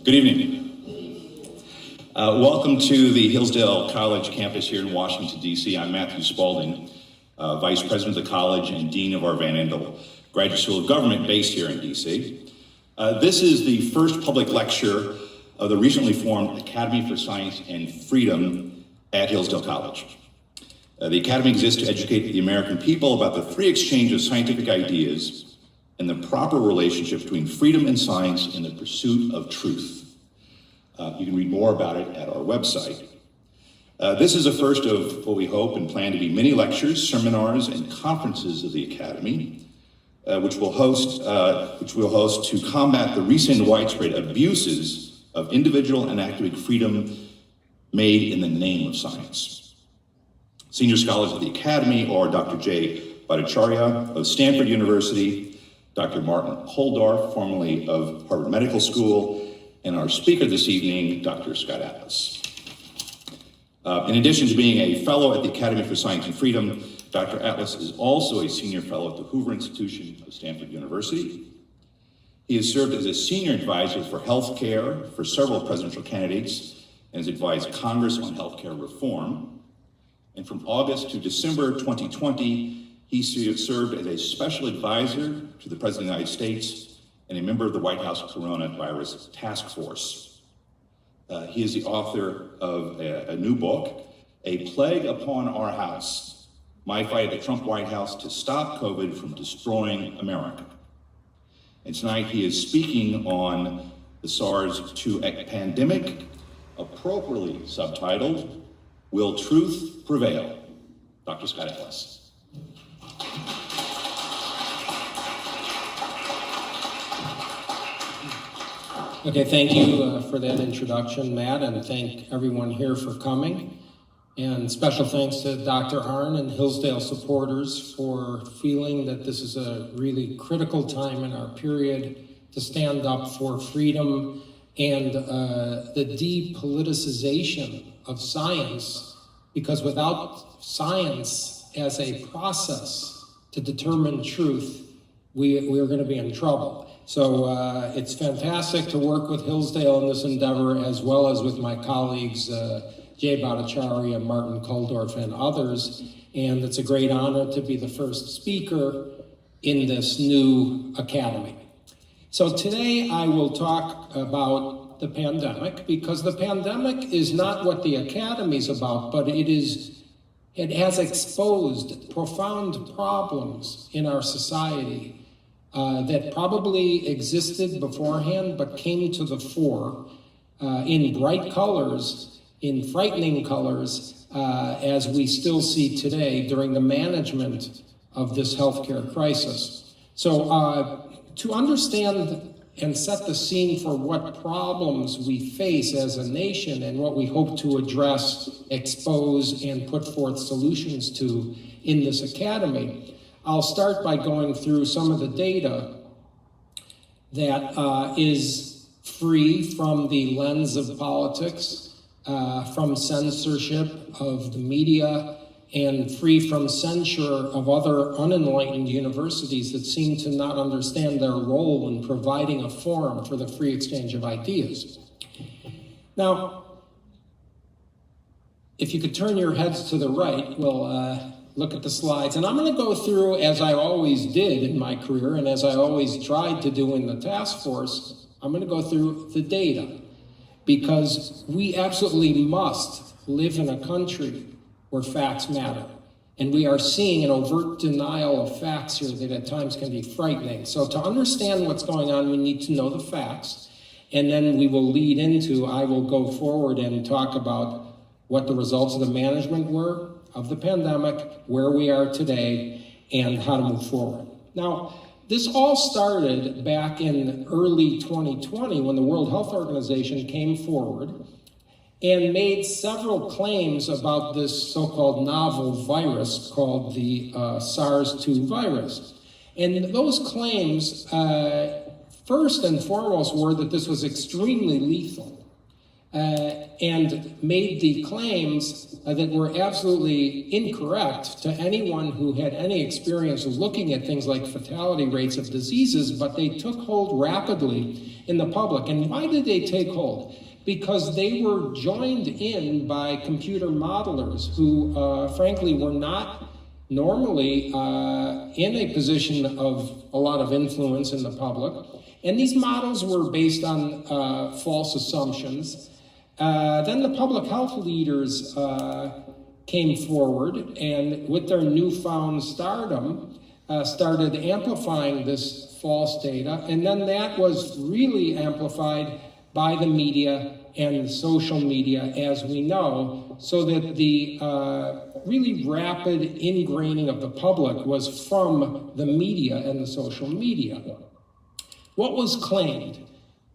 Good evening. Welcome to the Hillsdale College campus here in Washington, D.C. I'm Matthew Spaulding, Vice President of the college and Dean of our Van Andel Graduate School of Government based here in D.C. This is the first public lecture of the recently formed Academy for Science and Freedom at Hillsdale College. The Academy exists to educate the American people about the free exchange of scientific ideas and the proper relationship between freedom and science in the pursuit of truth. You can read more about it at our website. This is the first of what we hope and plan to be many lectures, seminars, and conferences of the Academy, which we'll host to combat the recent widespread abuses of individual and academic freedom made in the name of science. Senior scholars of the Academy are Dr. Jay Bhattacharya of Stanford University, Dr. Martin Kulldorff, formerly of Harvard Medical School, and our speaker this evening, Dr. Scott Atlas. In addition to being a fellow at the Academy for Science and Freedom, Dr. Atlas is also a senior fellow at the Hoover Institution of Stanford University. He has served as a senior advisor for healthcare for several presidential candidates and has advised Congress on healthcare reform. And from August to December 2020, he served as a special advisor to the President of the United States and a member of the White House Coronavirus Task Force. He is the author of a new book, A Plague Upon Our House, My Fight at the Trump White House to Stop COVID from Destroying America. And tonight he is speaking on the SARS-2 pandemic, appropriately subtitled, Will Truth Prevail? Dr. Scott Atlas. Okay, thank you for that introduction, Matt, and thank everyone here for coming. And special thanks to Dr. Arnn and Hillsdale supporters for feeling that this is a really critical time in our period to stand up for freedom and the depoliticization of science, because without science as a process to determine truth, we are going to be in trouble. So it's fantastic to work with Hillsdale in this endeavor, as well as with my colleagues, Jay Bhattacharya, Martin Kulldorff, and others. And it's a great honor to be the first speaker in this new academy. So today I will talk about the pandemic, because the pandemic is not what the academy is about, but it has exposed profound problems in our society that probably existed beforehand, but came to the fore in bright colors, in frightening colors, as we still see today during the management of this healthcare crisis. So to understand and set the scene for what problems we face as a nation and what we hope to address, expose, and put forth solutions to in this academy, I'll start by going through some of the data that is free from the lens of politics, from censorship of the media, and free from censure of other unenlightened universities that seem to not understand their role in providing a forum for the free exchange of ideas. Now, if you could turn your heads to the right, we'll look at the slides. And I'm going to go through, as I always did in my career, and as I always tried to do in the task force, I'm going to go through the data, because we absolutely must live in a country where facts matter. And we are seeing an overt denial of facts here that at times can be frightening. So to understand what's going on, we need to know the facts. And then we will lead into, I will go forward and talk about what the results of the management were of the pandemic, where we are today, and how to move forward. Now, this all started back in early 2020 when the World Health Organization came forward and made several claims about this so-called novel virus called the SARS-2 virus. And those claims, first and foremost, were that this was extremely lethal. and made the claims that were absolutely incorrect to anyone who had any experience looking at things like fatality rates of diseases, but they took hold rapidly in the public. And why did they take hold? Because they were joined in by computer modelers who, frankly, were not normally in a position of a lot of influence in the public. And these models were based on false assumptions. Then the public health leaders came forward and with their newfound stardom started amplifying this false data. And then that was really amplified by the media and social media, as we know, so that the really rapid ingraining of the public was from the media and the social media. What was claimed?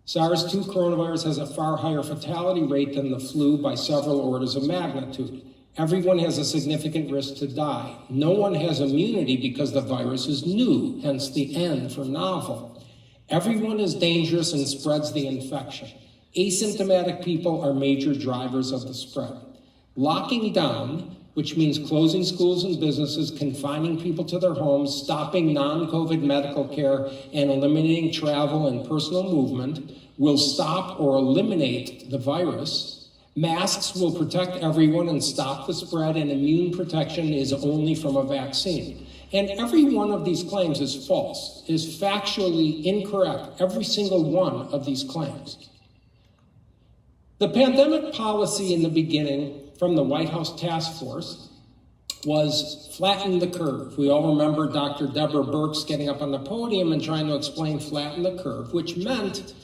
SARS-2 coronavirus has a far higher fatality rate than the flu by several orders of magnitude. Everyone has a significant risk to die. No one has immunity because the virus is new, hence the N for novel. Everyone is dangerous and spreads the infection. Asymptomatic people are major drivers of the spread. Locking down, which means closing schools and businesses, confining people to their homes, stopping non-COVID medical care, and eliminating travel and personal movement, will stop or eliminate the virus. Masks will protect everyone and stop the spread, and immune protection is only from a vaccine. And every one of these claims is false, is factually incorrect, every single one of these claims. The pandemic policy in the beginning from the White House task force was flatten the curve. We all remember Dr. Deborah Birx getting up on the podium and trying to explain flatten the curve, which meant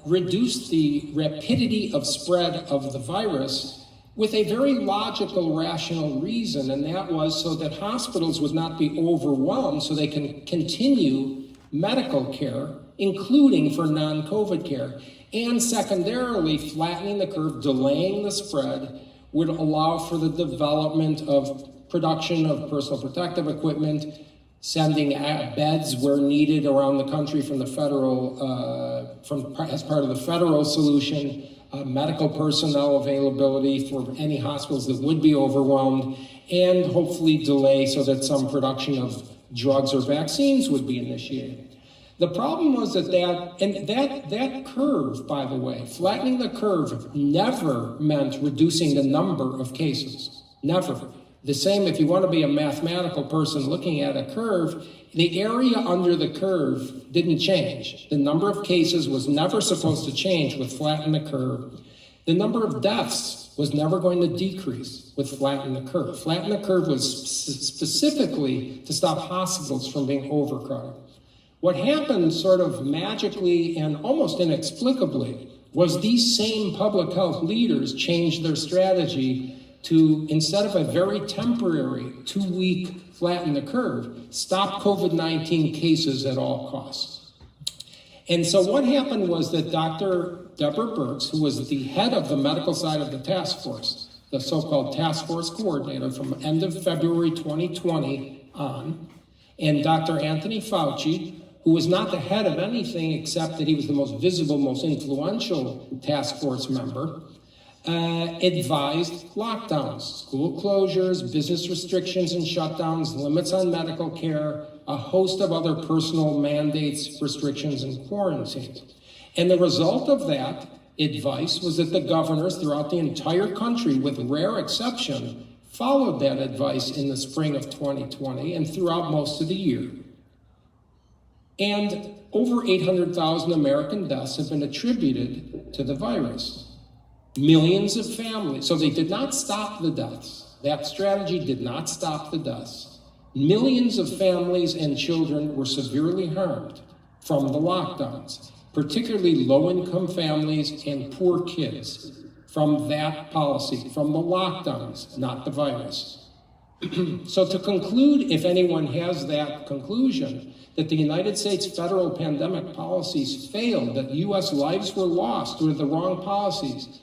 reduce the rapidity of spread of the virus with a very logical, rational reason, and that was so that hospitals would not be overwhelmed so they can continue medical care, including for non-COVID care. And secondarily, flattening the curve, delaying the spread, would allow for the development of production of personal protective equipment, sending beds where needed around the country from the federal, as part of the federal solution, medical personnel availability for any hospitals that would be overwhelmed, and hopefully delay so that some production of drugs or vaccines would be initiated. The problem was that curve, by the way, flattening the curve never meant reducing the number of cases, never. The same if you want to be a mathematical person looking at a curve, the area under the curve didn't change. The number of cases was never supposed to change with flatten the curve. The number of deaths was never going to decrease with flatten the curve. Flatten the curve was specifically to stop hospitals from being overcrowded. What happened sort of magically and almost inexplicably was these same public health leaders changed their strategy to, instead of a very temporary 2-week flatten the curve, stop COVID-19 cases at all costs. And so what happened was that Dr. Deborah Birx, who was the head of the medical side of the task force, the so-called task force coordinator from end of February 2020 on, and Dr. Anthony Fauci, who was not the head of anything except that he was the most visible, most influential task force member, advised lockdowns, school closures, business restrictions and shutdowns, limits on medical care, a host of other personal mandates, restrictions, and quarantines. And the result of that advice was that the governors throughout the entire country, with rare exception, followed that advice in the spring of 2020 and throughout most of the year. And over 800,000 American deaths have been attributed to the virus. Millions of families, so they did not stop the deaths. That strategy did not stop the deaths. Millions of families and children were severely harmed from the lockdowns, particularly low-income families and poor kids from that policy, from the lockdowns, not the virus. So to conclude, if anyone has that conclusion, that the United States federal pandemic policies failed, that U.S. lives were lost due to the wrong policies,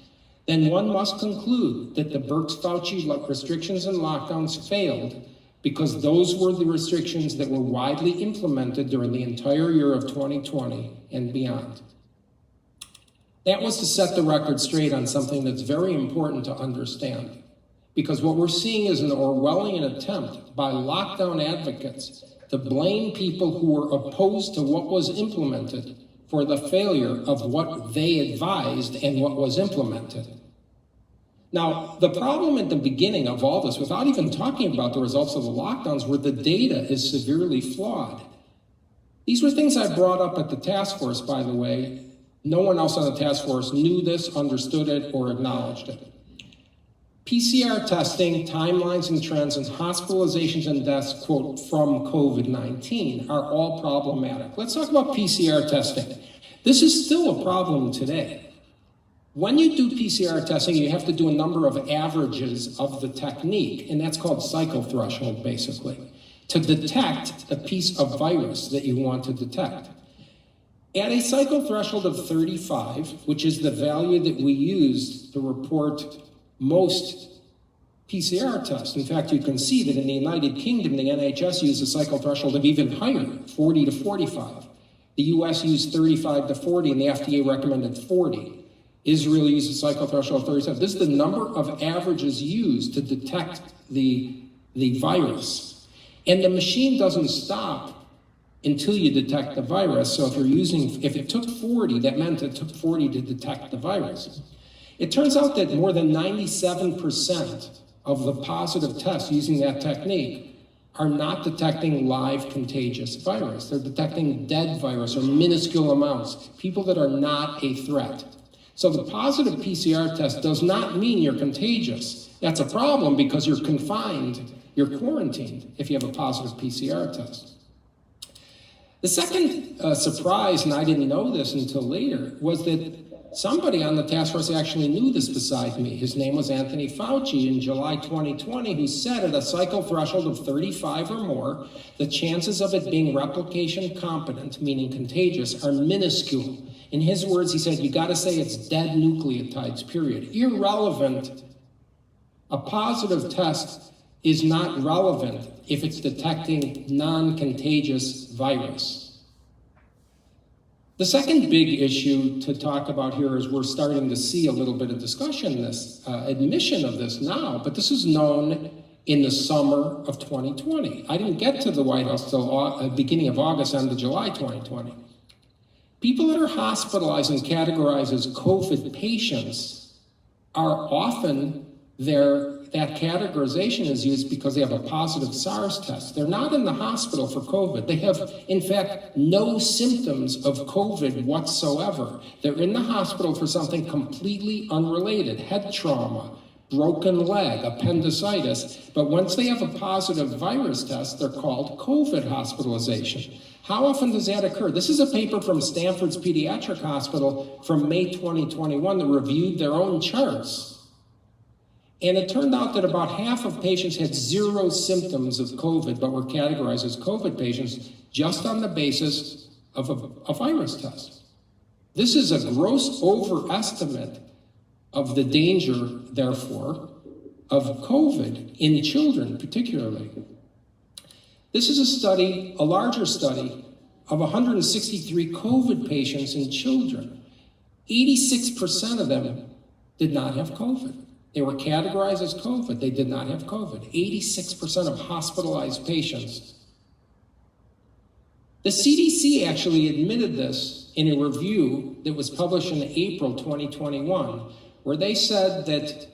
then one must conclude that the Birx-Fauci restrictions and lockdowns failed because those were the restrictions that were widely implemented during the entire year of 2020 and beyond. That was to set the record straight on something that's very important to understand. Because what we're seeing is an Orwellian attempt by lockdown advocates to blame people who were opposed to what was implemented for the failure of what they advised and what was implemented. Now, the problem at the beginning of all this, without even talking about the results of the lockdowns, where the data is severely flawed. These were things I brought up at the task force, by the way. No one else on the task force knew this, understood it, or acknowledged it. PCR testing, timelines and trends, and hospitalizations and deaths, quote, from COVID-19 are all problematic. Let's talk about PCR testing. This is still a problem today. When you do PCR testing, you have to do a number of averages of the technique, and that's called cycle threshold, basically, to detect a piece of virus that you want to detect. At a cycle threshold of 35, which is the value that we use to report most PCR tests. In fact, you can see that in the United Kingdom, the NHS used a cycle threshold of even higher, 40 to 45. The US used 35 to 40, and the FDA recommended 40. Israel used a cycle threshold of 37. This is the number of averages used to detect the virus. And the machine doesn't stop until you detect the virus. So if it took 40, that meant it took 40 to detect the virus. It turns out that more than 97% of the positive tests using that technique are not detecting live contagious virus. They're detecting dead virus or minuscule amounts, people that are not a threat. So the positive PCR test does not mean you're contagious. That's a problem because you're confined, you're quarantined if you have a positive PCR test. The second surprise, and I didn't know this until later, was that somebody on the task force actually knew this besides me. His name was Anthony Fauci in July 2020, who said at a cycle threshold of 35 or more, the chances of it being replication competent, meaning contagious, are minuscule. In his words, he said, you gotta say it's dead nucleotides, period. Irrelevant. A positive test is not relevant if it's detecting non-contagious virus. The second big issue to talk about here is we're starting to see a little bit of discussion, this admission of this now, but this is known in the summer of 2020. I didn't get to the White House till beginning of August, end of July 2020. People that are hospitalized and categorized as COVID patients are often that categorization is used because they have a positive SARS test. They're not in the hospital for COVID. They have, in fact, no symptoms of COVID whatsoever. They're in the hospital for something completely unrelated, head trauma, broken leg, appendicitis. But once they have a positive virus test, they're called COVID hospitalization. How often does that occur? This is a paper from Stanford's Pediatric Hospital from May 2021 that reviewed their own charts. And it turned out that about half of patients had zero symptoms of COVID, but were categorized as COVID patients just on the basis of a virus test. This is a gross overestimate of the danger, therefore, of COVID in children particularly. This is a study, a larger study, of 163 COVID patients in children. 86% of them did not have COVID. They were categorized as COVID. They did not have COVID. 86% of hospitalized patients. The CDC actually admitted this in a review that was published in April 2021, where they said that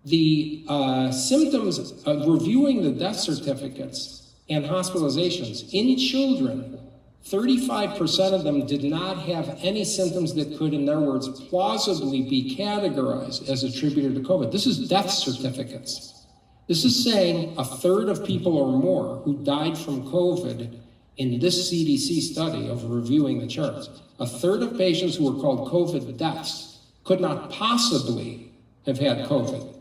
the symptoms of reviewing the death certificates and hospitalizations in children, 35% of them did not have any symptoms that could, in their words, plausibly be categorized as attributed to COVID. This is death certificates. This is saying a third of people or more who died from COVID in this CDC study of reviewing the charts, a third of patients who were called COVID deaths could not possibly have had COVID.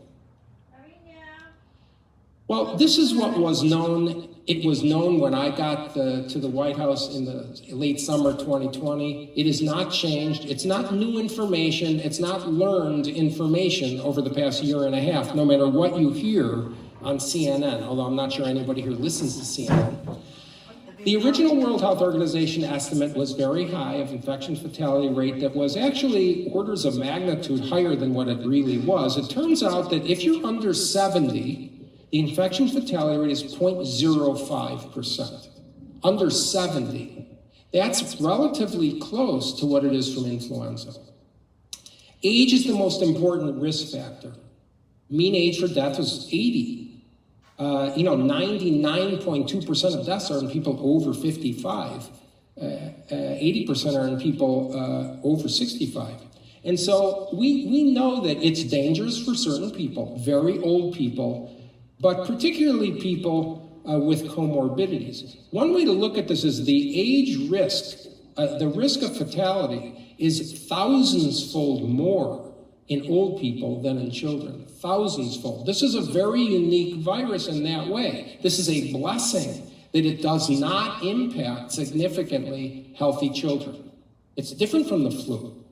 Well, this is what was known. It was known when I got to the White House in the late summer 2020. It has not changed. It's not new information. It's not learned information over the past year and a half, no matter what you hear on CNN, although I'm not sure anybody here listens to CNN. The original World Health Organization estimate was very high of infection fatality rate that was actually orders of magnitude higher than what it really was. It turns out that if you're under 70, the infection fatality rate is 0.05%. Under 70. That's relatively close to what it is from influenza. Age is the most important risk factor. Mean age for death was 80. 99.2% of deaths are in people over 55. 80% are in people over 65. And so we know that it's dangerous for certain people, very old people, but particularly people with comorbidities. One way to look at this is the age risk, the risk of fatality is thousands-fold more in old people than in children, thousands-fold. This is a very unique virus in that way. This is a blessing that it does not impact significantly healthy children. It's different from the flu.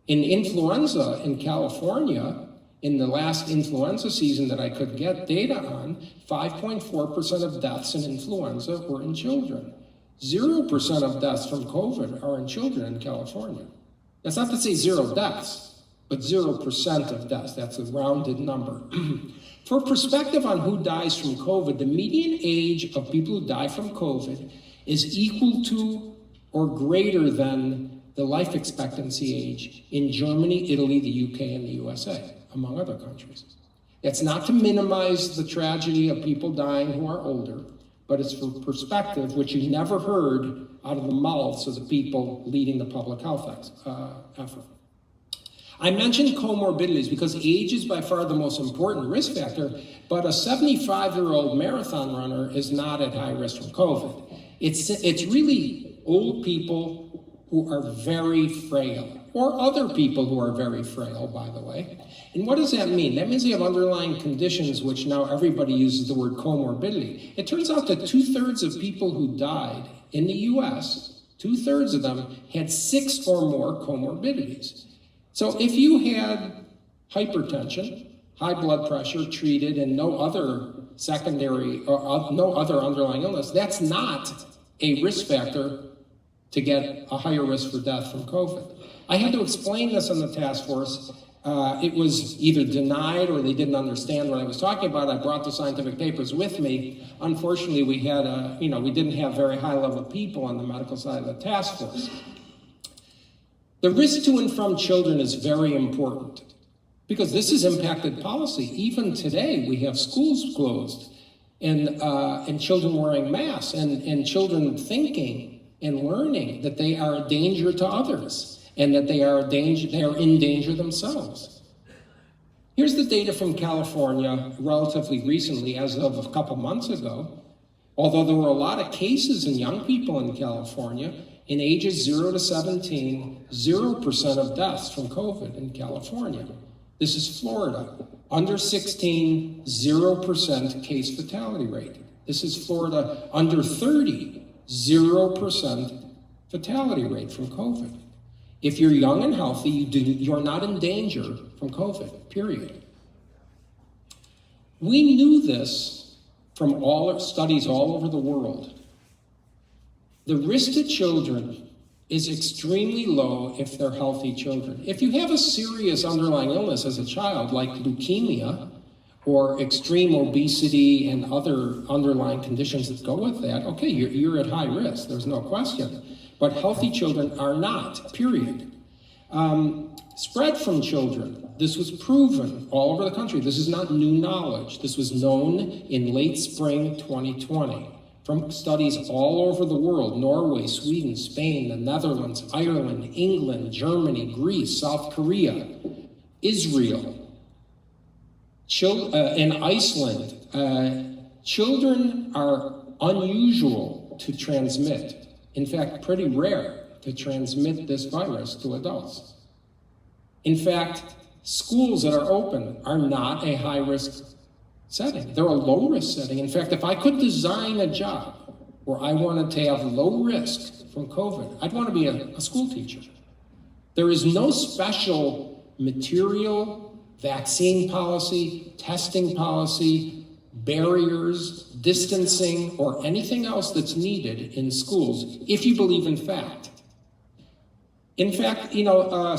In influenza in California, in the last influenza season that I could get data on, 5.4% of deaths in influenza were in children. 0% of deaths from COVID are in children in California. That's not to say zero deaths, but 0% of deaths. That's a rounded number. For perspective on who dies from COVID, the median age of people who die from COVID is equal to or greater than the life expectancy age in Germany, Italy, the UK, and the USA, among other countries. That's not to minimize the tragedy of people dying who are older, but it's for perspective, which you never heard out of the mouths of the people leading the public health effort. I mentioned comorbidities because age is by far the most important risk factor, but a 75-year-old marathon runner is not at high risk from COVID. It's really old people who are very frail, or other people who are very frail, by the way. And what does that mean? That means they have underlying conditions, which now everybody uses the word comorbidity. It turns out that 2/3 of people who died in the US, 2/3 of them had 6 or more comorbidities. So if you had hypertension, high blood pressure treated, and no other secondary or no other underlying illness, that's not a risk factor to get a higher risk for death from COVID. I had to explain this on the task force. It was either denied or they didn't understand what I was talking about. I brought the scientific papers with me. Unfortunately, we didn't have very high level people on the medical side of the task force. The risk to and from children is very important because this has impacted policy. Even today, we have schools closed and children wearing masks and children thinking and learning that they are a danger to others and that they are in danger themselves. Here's the data from California relatively recently, as of a couple months ago. Although there were a lot of cases in young people in California, in ages 0 to 17, 0% of deaths from COVID in California. This is Florida. Under 16, 0% case fatality rate. This is Florida. Under 30, 0% fatality rate from COVID. If you're young and healthy, you're not in danger from COVID, period. We knew this from all studies all over the world. The risk to children is extremely low if they're healthy children. If you have a serious underlying illness as a child, like leukemia, or extreme obesity and other underlying conditions that go with that, okay, you're at high risk, there's no question. But healthy children are not, period. Spread from children, this was proven all over the country. This is not new knowledge. This was known in late spring 2020 from studies all over the world: Norway, Sweden, Spain, the Netherlands, Ireland, England, Germany, Greece, South Korea, Israel, in Iceland. Children are unusual to transmit. In fact, pretty rare to transmit this virus to adults. In fact, schools that are open are not a high-risk setting. They're a low-risk setting. In fact, if I could design a job where I wanted to have low risk from COVID, I'd want to be a school teacher. There is no special material, vaccine policy, testing policy, barriers, distancing, or anything else that's needed in schools if you believe in fact. In fact,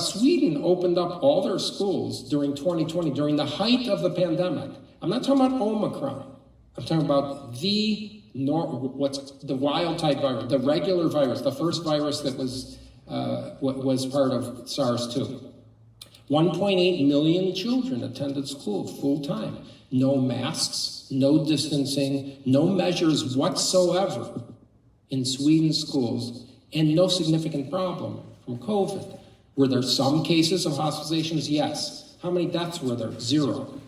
Sweden opened up all their schools during 2020, during the height of the pandemic. I'm not talking about Omicron. I'm talking about the wild type virus, the regular virus, the first virus that was part of SARS-2. 1.8 million children attended school full time. No masks, no distancing, no measures whatsoever in Sweden's schools, and no significant problem from COVID. Were there some cases of hospitalizations? Yes. How many deaths were there? 0.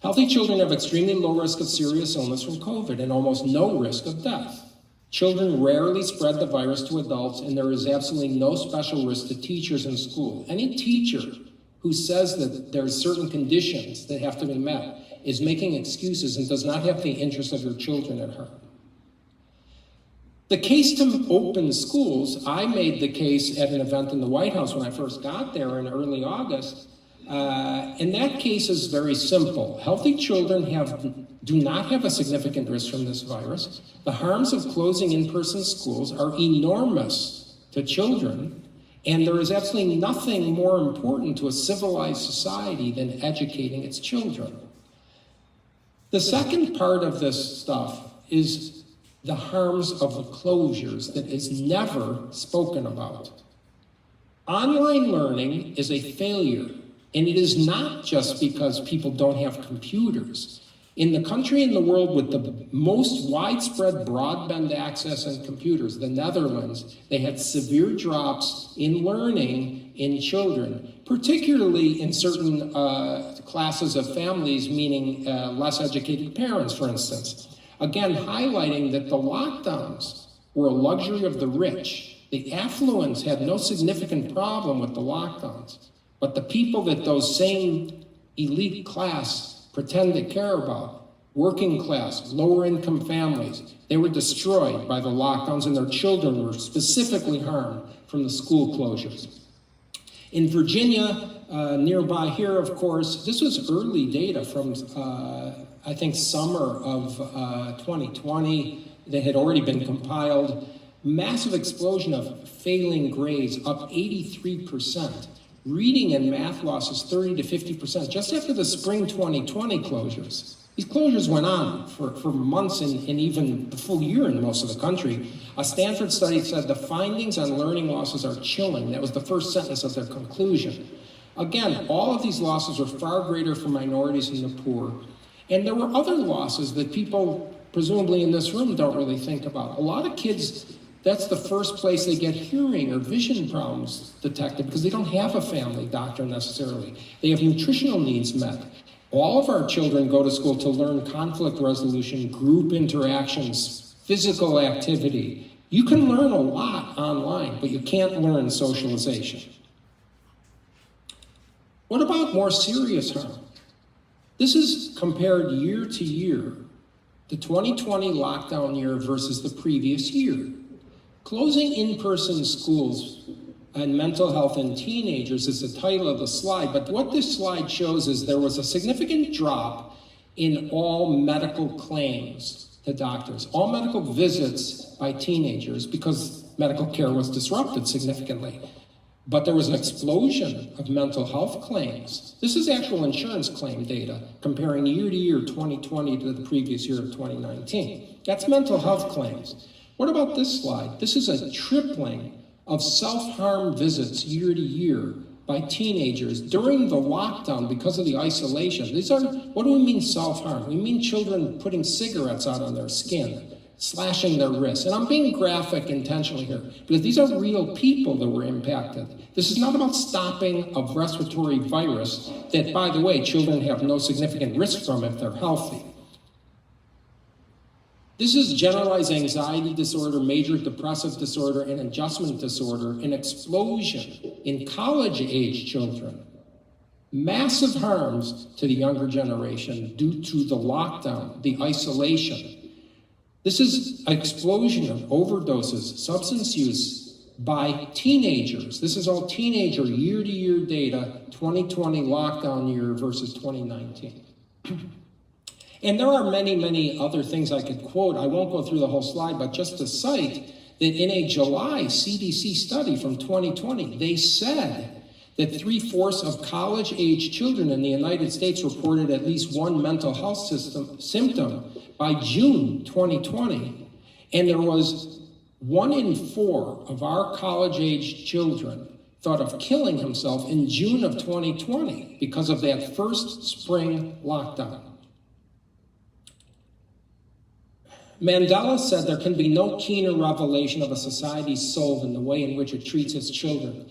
Healthy children have extremely low risk of serious illness from COVID and almost no risk of death. Children rarely spread the virus to adults, and there is absolutely no special risk to teachers in school. Any teacher who says that there are certain conditions that have to be met is making excuses and does not have the interest of your children at heart. The case to open schools, I made the case at an event in the White House when I first got there in early August. And that case is very simple. Healthy children do not have a significant risk from this virus. The harms of closing in-person schools are enormous to children, and there is absolutely nothing more important to a civilized society than educating its children. The second part of this stuff is the harms of the closures that is never spoken about. Online learning is a failure, and it is not just because people don't have computers. In the country in the world with the most widespread broadband access and computers, the Netherlands, they had severe drops in learning in children, particularly in certain classes of families, meaning less educated parents, for instance. Again, highlighting that the lockdowns were a luxury of the rich. The affluents had no significant problem with the lockdowns, but the people that those same elite class pretend to care about, working class, lower income families, they were destroyed by the lockdowns, and their children were specifically harmed from the school closures. In Virginia, nearby here, of course, this was early data from I think summer of 2020 that had already been compiled. Massive explosion of failing grades, up 83%. Reading and math losses 30 to 50%, just after the spring 2020 closures. These closures went on for months and even the full year in most of the country. A Stanford study said the findings on learning losses are chilling. That was the first sentence of their conclusion. Again, all of these losses were far greater for minorities and the poor. And there were other losses that people, presumably in this room, don't really think about. A lot of kids, that's the first place they get hearing or vision problems detected because they don't have a family doctor necessarily. They have nutritional needs met. All of our children go to school to learn conflict resolution, group interactions, physical activity. You can learn a lot online, but you can't learn socialization. What about more serious harm? This is compared year to year, the 2020 lockdown year versus the previous year. Closing in-person schools and mental health in teenagers is the title of the slide, but what this slide shows is there was a significant drop in all medical claims to doctors, all medical visits by teenagers because medical care was disrupted significantly. But there was an explosion of mental health claims. This is actual insurance claim data comparing year to year 2020 to the previous year of 2019. That's mental health claims. What about this slide? This is a tripling of self-harm visits year to year by teenagers during the lockdown because of the isolation. What do we mean self-harm? We mean children putting cigarettes out on their skin, slashing their wrists. And I'm being graphic intentionally here because these are real people that were impacted. This is not about stopping a respiratory virus that, by the way, children have no significant risk from if they're healthy. This is generalized anxiety disorder, major depressive disorder, and adjustment disorder, an explosion in college-age children. Massive harms to the younger generation due to the lockdown, the isolation. This is an explosion of overdoses, substance use by teenagers. This is all teenager year-to-year data, 2020 lockdown year versus 2019. And there are many, many other things I could quote. I won't go through the whole slide, but just to cite that in a July CDC study from 2020, they said that 3/4 of college-age children in the United States reported at least one mental health symptom by June 2020. And there was 1 in 4 of our college-age children thought of killing himself in June of 2020 because of that first spring lockdown. Mandela said there can be no keener revelation of a society's soul than the way in which it treats its children.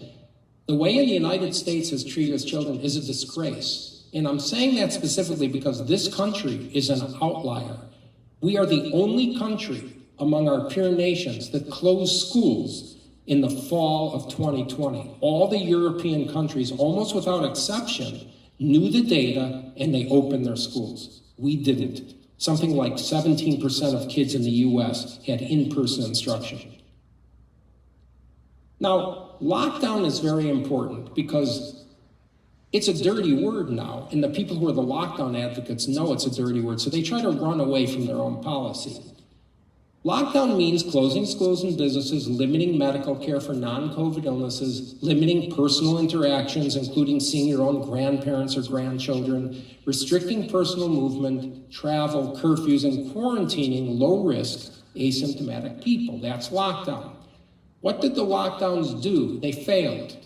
The way in the United States has treated its children is a disgrace. And I'm saying that specifically because this country is an outlier. We are the only country among our peer nations that closed schools in the fall of 2020. All the European countries, almost without exception, knew the data and they opened their schools. We didn't. Something like 17% of kids in the US had in-person instruction. Now, lockdown is very important because it's a dirty word now, and the people who are the lockdown advocates know it's a dirty word, so they try to run away from their own policy. Lockdown means closing schools and businesses, limiting medical care for non-COVID illnesses, limiting personal interactions, including seeing your own grandparents or grandchildren, restricting personal movement, travel, curfews, and quarantining low-risk, asymptomatic people. That's lockdown. What did the lockdowns do? They failed.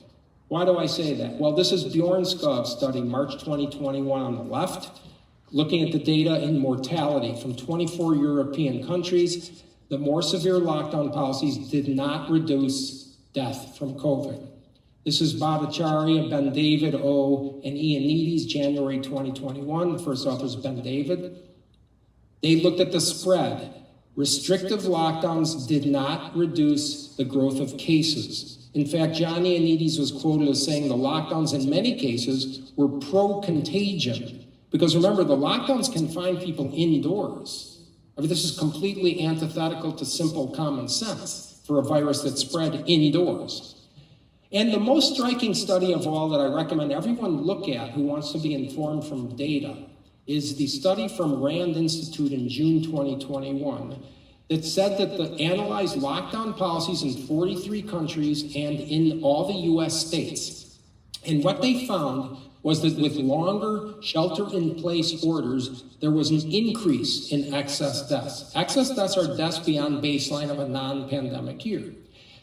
Why do I say that? Well, this is Bjorn Skov's study, March 2021 on the left, looking at the data in mortality from 24 European countries. The more severe lockdown policies did not reduce death from COVID. This is Bhattacharya, Ben David, O, and Ioannidis, January 2021. The first author is Ben David. They looked at the spread. Restrictive lockdowns did not reduce the growth of cases. In fact, John Ioannidis was quoted as saying the lockdowns in many cases were pro-contagion. Because remember, the lockdowns confine people indoors. I mean, this is completely antithetical to simple common sense for a virus that spread indoors. And the most striking study of all that I recommend everyone look at who wants to be informed from data is the study from Rand Institute in June 2021 that said that the analyzed lockdown policies in 43 countries and in all the US states. And what they found was that with longer shelter-in-place orders, there was an increase in excess deaths. Excess deaths are deaths beyond baseline of a non-pandemic year.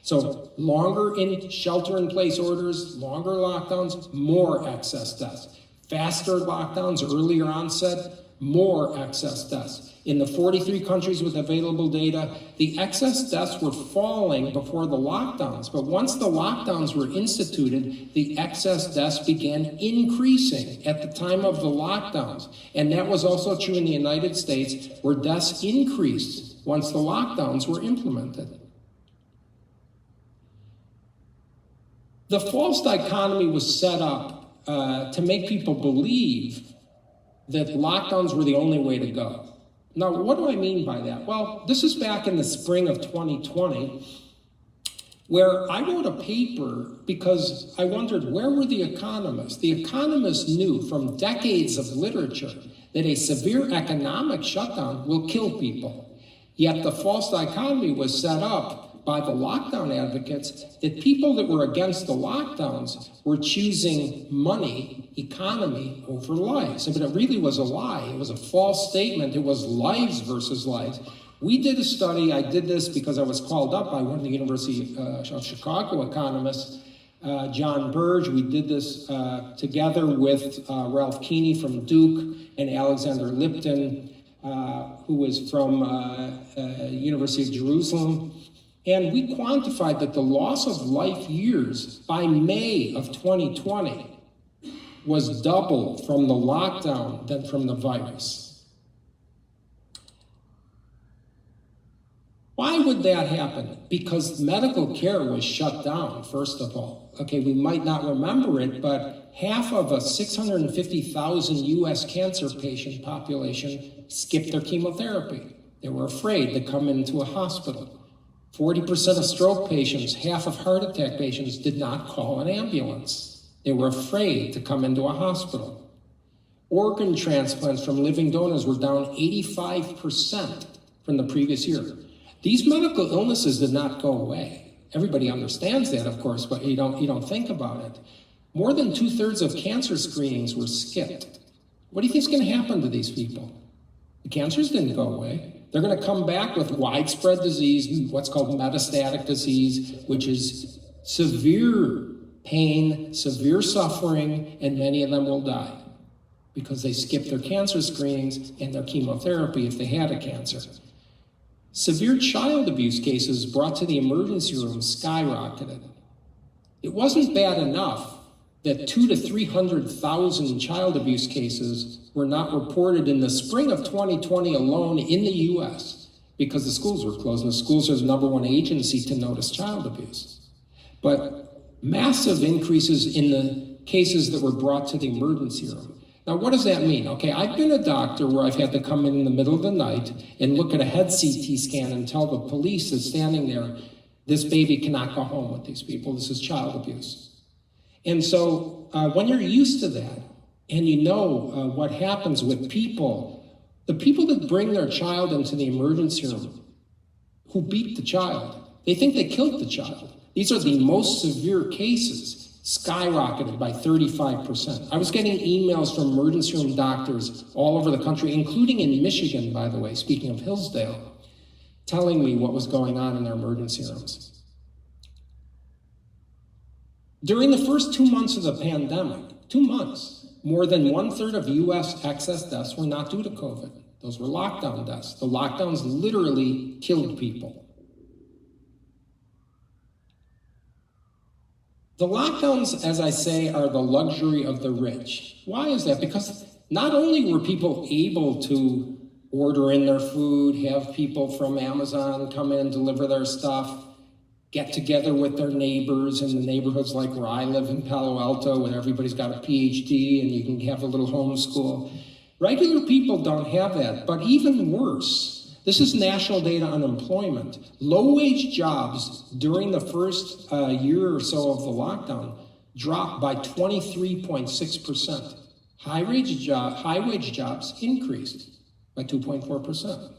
So longer in shelter-in-place orders, longer lockdowns, more excess deaths. Faster lockdowns, earlier onset, more excess deaths. In the 43 countries with available data, the excess deaths were falling before the lockdowns, but once the lockdowns were instituted, the excess deaths began increasing at the time of the lockdowns. And that was also true in the United States, where deaths increased once the lockdowns were implemented. The false dichotomy was set up to make people believe that lockdowns were the only way to go. Now, what do I mean by that? Well, this is back in the spring of 2020, where I wrote a paper because I wondered, where were the economists? The economists knew from decades of literature that a severe economic shutdown will kill people. Yet the false dichotomy was set up by the lockdown advocates that people that were against the lockdowns were choosing money, economy, over lives. But it really was a lie. It was a false statement. It was lives versus lives. We did a study. I did this because I was called up by one of the University of Chicago economists, John Burge. We did this together with Ralph Keeney from Duke and Alexander Lipton, who was from University of Jerusalem. And we quantified that the loss of life years by May of 2020 was double from the lockdown than from the virus. Why would that happen? Because medical care was shut down, first of all. Okay, we might not remember it, but half of a 650,000 US cancer patient population skipped their chemotherapy. They were afraid to come into a hospital. 40% of stroke patients, half of heart attack patients did not call an ambulance. They were afraid to come into a hospital. Organ transplants from living donors were down 85% from the previous year. These medical illnesses did not go away. Everybody understands that, of course, but you don't think about it. More than 2/3 of cancer screenings were skipped. What do you think is going to happen to these people? The cancers didn't go away. They're going to come back with widespread disease, what's called metastatic disease, which is severe pain, severe suffering, and many of them will die because they skipped their cancer screenings and their chemotherapy if they had a cancer. Severe child abuse cases brought to the emergency room skyrocketed. It wasn't bad enough that 200,000 to 300,000 child abuse cases were not reported in the spring of 2020 alone in the US because the schools were closed, and the schools are the #1 agency to notice child abuse. But massive increases in the cases that were brought to the emergency room. Now, what does that mean? Okay, I've been a doctor where I've had to come in the middle of the night and look at a head CT scan and tell the police that's standing there, this baby cannot go home with these people, this is child abuse. And so when you're used to that, and you know what happens with people, the people that bring their child into the emergency room, who beat the child, they think they killed the child. These are the most severe cases, skyrocketed by 35%. I was getting emails from emergency room doctors all over the country, including in Michigan, by the way, speaking of Hillsdale, telling me what was going on in their emergency rooms. During the first 2 months of the pandemic, 2 months, more than 1/3 of US excess deaths were not due to COVID. Those were lockdown deaths. The lockdowns literally killed people. The lockdowns, as I say, are the luxury of the rich. Why is that? Because not only were people able to order in their food, have people from Amazon come in and deliver their stuff, get together with their neighbors in the neighborhoods like where I live in Palo Alto, where everybody's got a PhD and you can have a little homeschool. Regular people don't have that, but even worse, this is national data unemployment. Low-wage jobs during the first year or so of the lockdown dropped by 23.6%. High-wage jobs increased by 2.4%.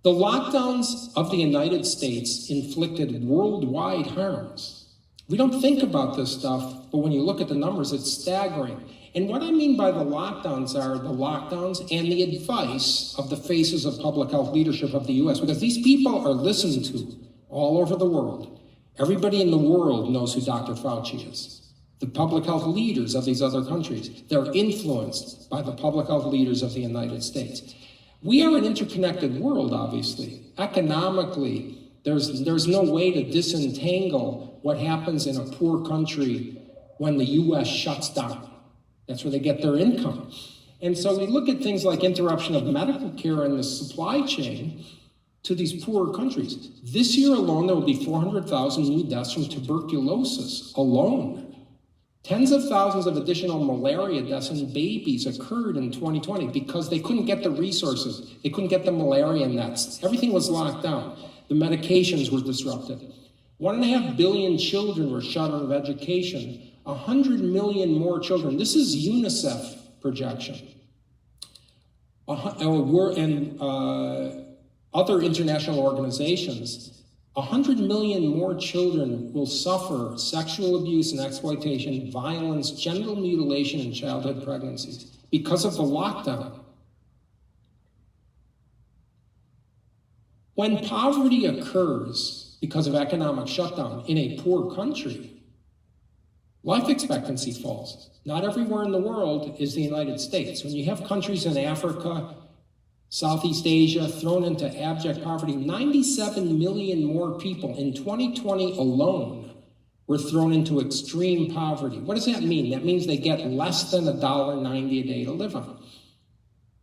The lockdowns of the United States inflicted worldwide harms. We don't think about this stuff, but when you look at the numbers, it's staggering. And what I mean by the lockdowns are the lockdowns and the advice of the faces of public health leadership of the US, because these people are listened to all over the world. Everybody in the world knows who Dr. Fauci is. The public health leaders of these other countries, they're influenced by the public health leaders of the United States. We are an interconnected world, obviously. Economically, there's no way to disentangle what happens in a poor country when the US shuts down. That's where they get their income. And so we look at things like interruption of medical care and the supply chain to these poorer countries. This year alone, there will be 400,000 new deaths from tuberculosis alone. Tens of thousands of additional malaria deaths in babies occurred in 2020 because they couldn't get the resources. They couldn't get the malaria nets. Everything was locked down. The medications were disrupted. 1.5 billion children were shut out of education. 100 million more children. This is UNICEF projection. And other international organizations. 100 million more children will suffer sexual abuse and exploitation, violence, genital mutilation, and childhood pregnancies because of the lockdown. When poverty occurs because of economic shutdown in a poor country, life expectancy falls. Not everywhere in the world is the United States. When you have countries in Africa, Southeast Asia thrown into abject poverty, 97 million more people in 2020 alone were thrown into extreme poverty. What does that mean? That means they get less than $1.90 a day to live on.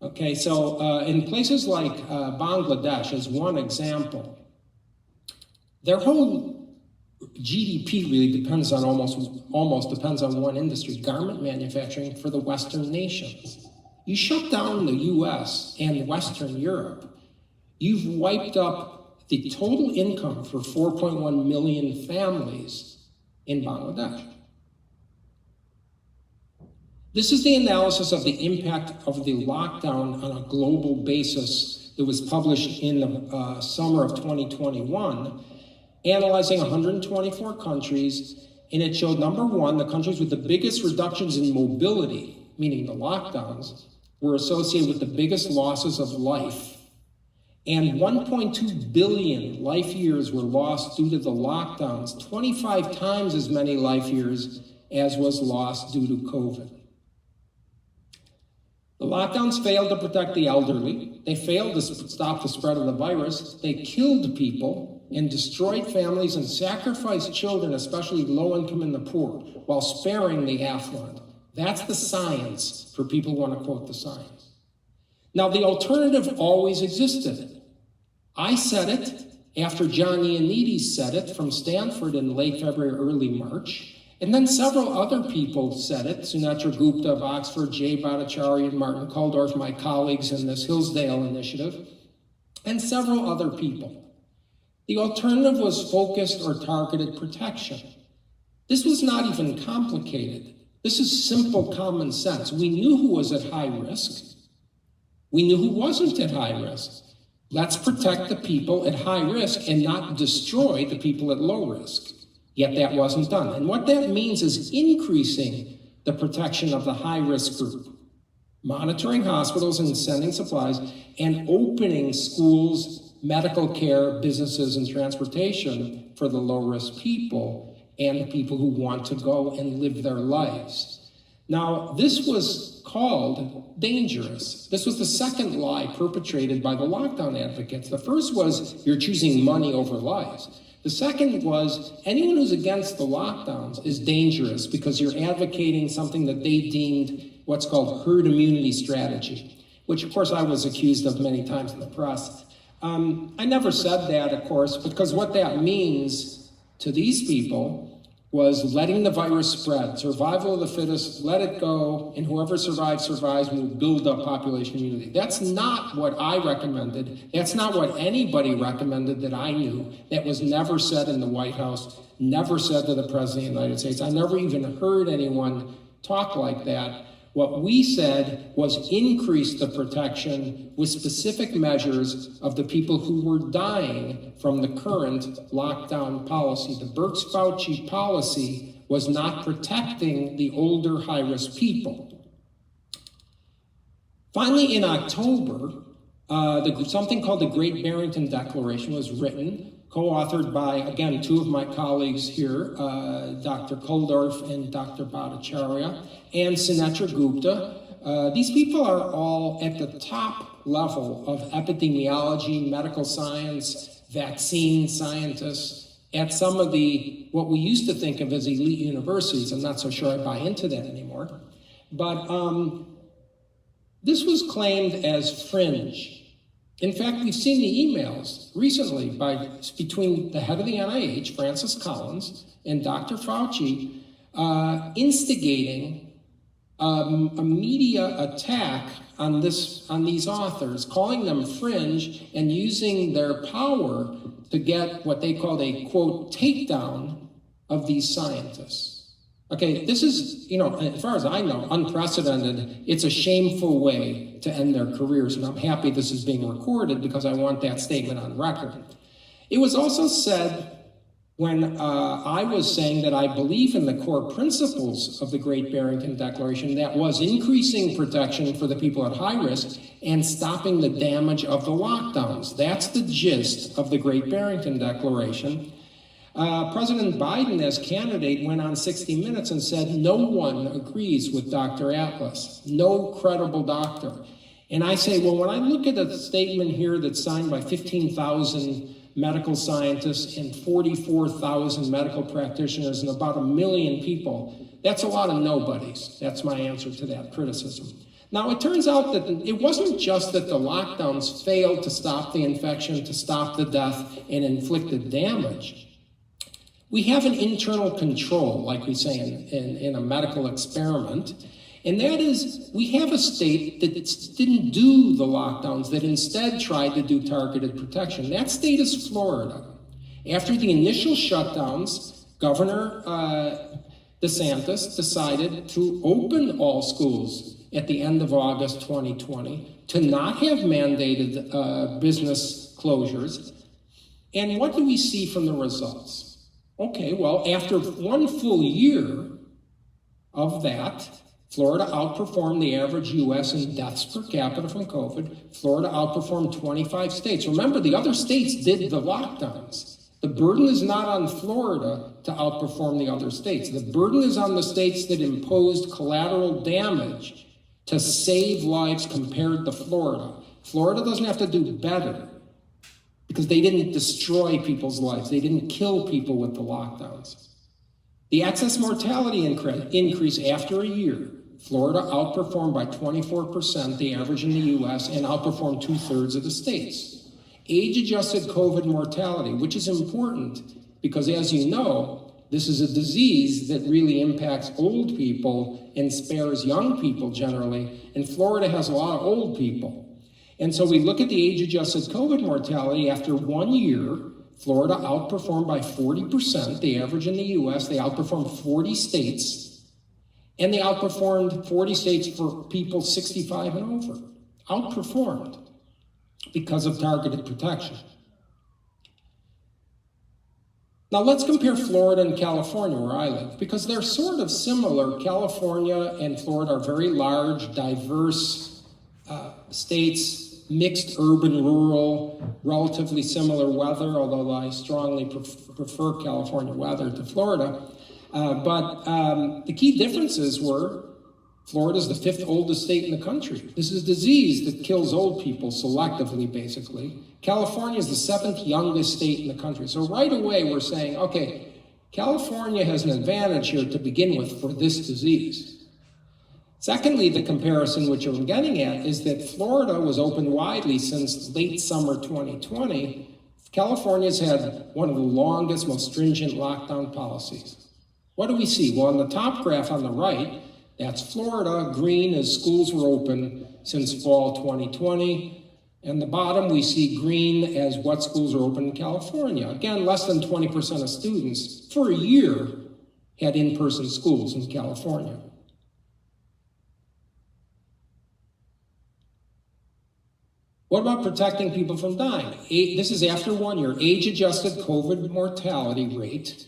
Okay, so in places like Bangladesh, as one example, their whole GDP really depends on almost depends on one industry, garment manufacturing for the Western nations. You shut down the US and Western Europe, you've wiped up the total income for 4.1 million families in Bangladesh. This is the analysis of the impact of the lockdown on a global basis that was published in the summer of 2021, analyzing 124 countries, and it showed, number one, the countries with the biggest reductions in mobility, meaning the lockdowns, were associated with the biggest losses of life. And 1.2 billion life years were lost due to the lockdowns, 25 times as many life years as was lost due to COVID. The lockdowns failed to protect the elderly. They failed to stop the spread of the virus. They killed people and destroyed families and sacrificed children, especially low income and the poor, while sparing the affluent. That's the science, for people who want to quote the science. Now, the alternative always existed. I said it after John Ioannidis said it from Stanford in late February, early March. And then several other people said it, Sunetra Gupta of Oxford, Jay Bhattacharya, and Martin Kulldorff, my colleagues in this Hillsdale initiative, and several other people. The alternative was focused or targeted protection. This was not even complicated. This is simple common sense. We knew who was at high risk. We knew who wasn't at high risk. Let's protect the people at high risk and not destroy the people at low risk. Yet that wasn't done. And what that means is increasing the protection of the high-risk group, monitoring hospitals and sending supplies, and opening schools, medical care, businesses, and transportation for the low-risk people and the people who want to go and live their lives. Now, this was called dangerous. This was the second lie perpetrated by the lockdown advocates. The first was you're choosing money over lives. The second was anyone who's against the lockdowns is dangerous because you're advocating something that they deemed what's called herd immunity strategy, which of course I was accused of many times in the press. I never said that, of course, because what that means to these people was letting the virus spread, survival of the fittest, let it go, and whoever survives, survives, and we'll build up population immunity. That's not what I recommended. That's not what anybody recommended that I knew. That was never said in the White House, never said to the President of the United States. I never even heard anyone talk like that. What we said was increase the protection with specific measures of the people who were dying from the current lockdown policy. The Birx-Fauci policy was not protecting the older high-risk people. Finally, in October, something called the Great Barrington Declaration was written, co-authored by, again, two of my colleagues here, Dr. Kulldorff and Dr. Bhattacharya, and Sunetra Gupta. These people are all at the top level of epidemiology, medical science, vaccine scientists, at some of the, what we used to think of as elite universities. I'm not so sure I buy into that anymore. But this was claimed as fringe. In fact, we've seen the emails recently between the head of the NIH, Francis Collins, and Dr. Fauci, instigating a media attack on these authors, calling them fringe and using their power to get what they called a, quote, takedown of these scientists. Okay, this is, as far as I know, unprecedented. It's a shameful way to end their careers, and I'm happy this is being recorded because I want that statement on record. It was also said when I was saying that I believe in the core principles of the Great Barrington Declaration, that was increasing protection for the people at high risk and stopping the damage of the lockdowns. That's the gist of the Great Barrington Declaration. President Biden, as candidate, went on 60 Minutes and said no one agrees with Dr. Atlas, no credible doctor. And I say, well, when I look at a statement here that's signed by 15,000 medical scientists and 44,000 medical practitioners and about 1 million people, that's a lot of nobodies. That's my answer to that criticism. Now, it turns out that it wasn't just that the lockdowns failed to stop the infection, to stop the death, and inflicted damage. We have an internal control, like we say in a medical experiment, and that is we have a state that didn't do the lockdowns, that instead tried to do targeted protection. That state is Florida. After the initial shutdowns, DeSantis decided to open all schools at the end of August 2020, to not have mandated business closures. And what do we see from the results? Okay, well, after one full year of that, Florida outperformed the average U.S. in deaths per capita from COVID. Florida outperformed 25 states. Remember, the other states did the lockdowns. The burden is not on Florida to outperform the other states. The burden is on the states that imposed collateral damage to save lives compared to Florida. Florida doesn't have to do better because they didn't destroy people's lives. They didn't kill people with the lockdowns. The excess mortality increase after a year, Florida outperformed by 24% the average in the U.S. and outperformed 2/3 of the states. Age-adjusted COVID mortality, which is important because, as you know, this is a disease that really impacts old people and spares young people generally, and Florida has a lot of old people. And so we look at the age-adjusted COVID mortality after 1 year. Florida outperformed by 40% the average in the U.S. They outperformed 40 states, and they outperformed 40 states for people 65 and over. Outperformed because of targeted protection. Now let's compare Florida and California, where I live, because they're sort of similar. California and Florida are very large, diverse states, mixed urban, rural, relatively similar weather, although I strongly prefer California weather to Florida. But the key differences were Florida is the 5th oldest state in the country. This is a disease that kills old people selectively, basically. California is the 7th youngest state in the country. So right away we're saying, okay, California has an advantage here to begin with for this disease. Secondly, the comparison which I'm getting at is that Florida was open widely since late summer 2020. California's had one of the longest, most stringent lockdown policies. What do we see? Well, on the top graph on the right, that's Florida. Green is schools were open since fall 2020. And the bottom, we see green as what schools are open in California. Again, less than 20% of students for a year had in-person schools in California. What about protecting people from dying? This is after 1 year. Age-adjusted COVID mortality rate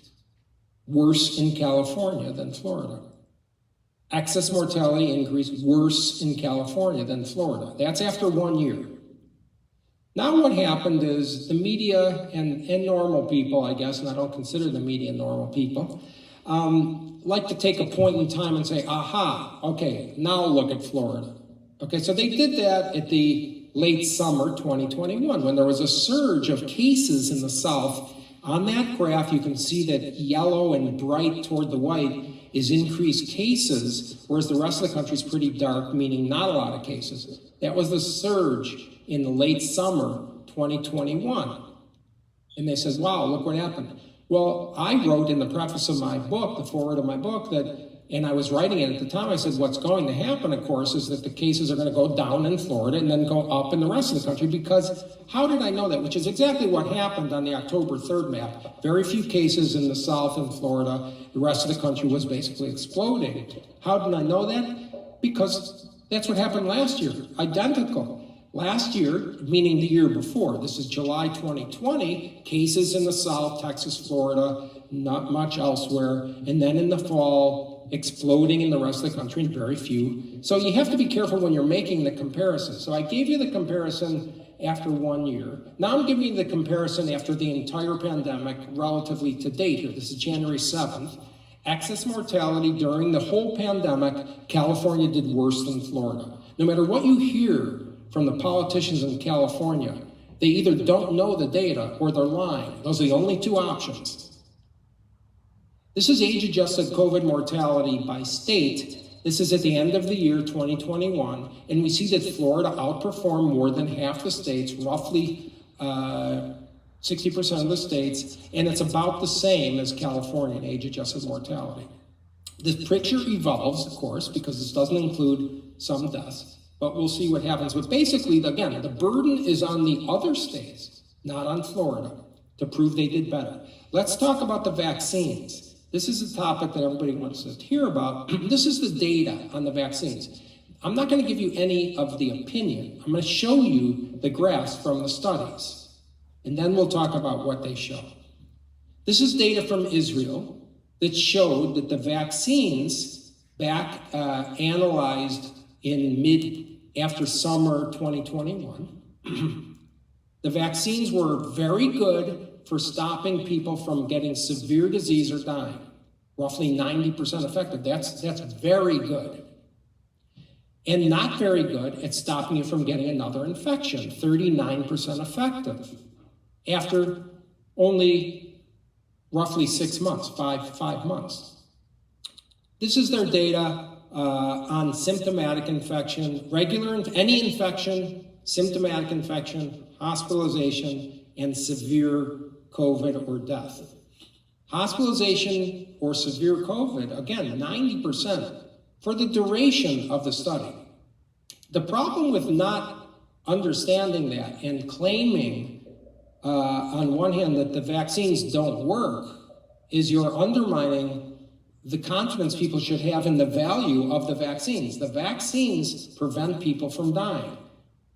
worse in California than Florida. Excess mortality increase worse in California than Florida. That's after 1 year. Now what happened is the media and normal people, I guess, and I don't consider the media normal people, like to take a point in time and say, aha, okay, now look at Florida. Okay, so they did that at the late summer 2021 when there was a surge of cases in the South. On that graph, you can see that yellow and bright toward the white is increased cases, whereas the rest of the country is pretty dark, meaning not a lot of cases. That was the surge in the late summer 2021. And they said, wow, look what happened. Well, I wrote in the preface of my book, the foreword of my book, that, and I was writing it at the time, I said, what's going to happen, of course, is that the cases are going to go down in Florida and then go up in the rest of the country, because how did I know that? Which is exactly what happened on the October 3rd map. Very few cases in the South and Florida. The rest of the country was basically exploding. How did I know that? Because that's what happened last year, identical. Last year, meaning the year before, this is July 2020, cases in the South, Texas, Florida, not much elsewhere, and then in the fall, exploding in the rest of the country and very few. So you have to be careful when you're making the comparison. So I gave you the comparison after 1 year. Now I'm giving you the comparison after the entire pandemic relatively to date here. This is January 7th. Excess mortality during the whole pandemic, California did worse than Florida. No matter what you hear from the politicians in California, they either don't know the data or they're lying. Those are the only two options. This is age-adjusted COVID mortality by state. This is at the end of the year 2021, and we see that Florida outperformed more than half the states, roughly 60% of the states, and it's about the same as California in age-adjusted mortality. This picture evolves, of course, because this doesn't include some deaths, but we'll see what happens. But basically, again, the burden is on the other states, not on Florida, to prove they did better. Let's talk about the vaccines. This is a topic that everybody wants to hear about. This is the data on the vaccines. I'm not going to give you any of the opinion. I'm going to show you the graphs from the studies, and then we'll talk about what they show. This is data from Israel that showed that the vaccines analyzed in after summer 2021, the vaccines were very good for stopping people from getting severe disease or dying. Roughly 90% effective. That's very good. And not very good at stopping you from getting another infection. 39% effective. After only roughly 6 months, five months. This is their data on symptomatic infection, any infection, symptomatic infection, hospitalization, and severe COVID or death. Hospitalization or severe COVID, again, 90% for the duration of the study. The problem with not understanding that and claiming on one hand that the vaccines don't work is you're undermining the confidence people should have in the value of the vaccines. The vaccines prevent people from dying.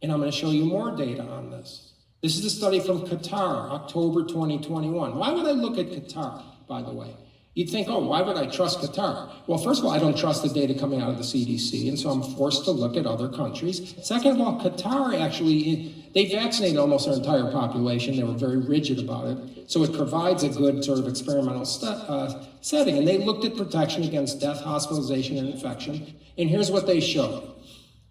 And I'm going to show you more data on this. This is a study from Qatar, October 2021. Why would I look at Qatar, by the way? You'd think, oh, why would I trust Qatar? Well, first of all, I don't trust the data coming out of the CDC, and so I'm forced to look at other countries. Second of all, Qatar actually, they vaccinated almost their entire population. They were very rigid about it. So it provides a good sort of experimental setting. And they looked at protection against death, hospitalization, and infection. And here's what they showed.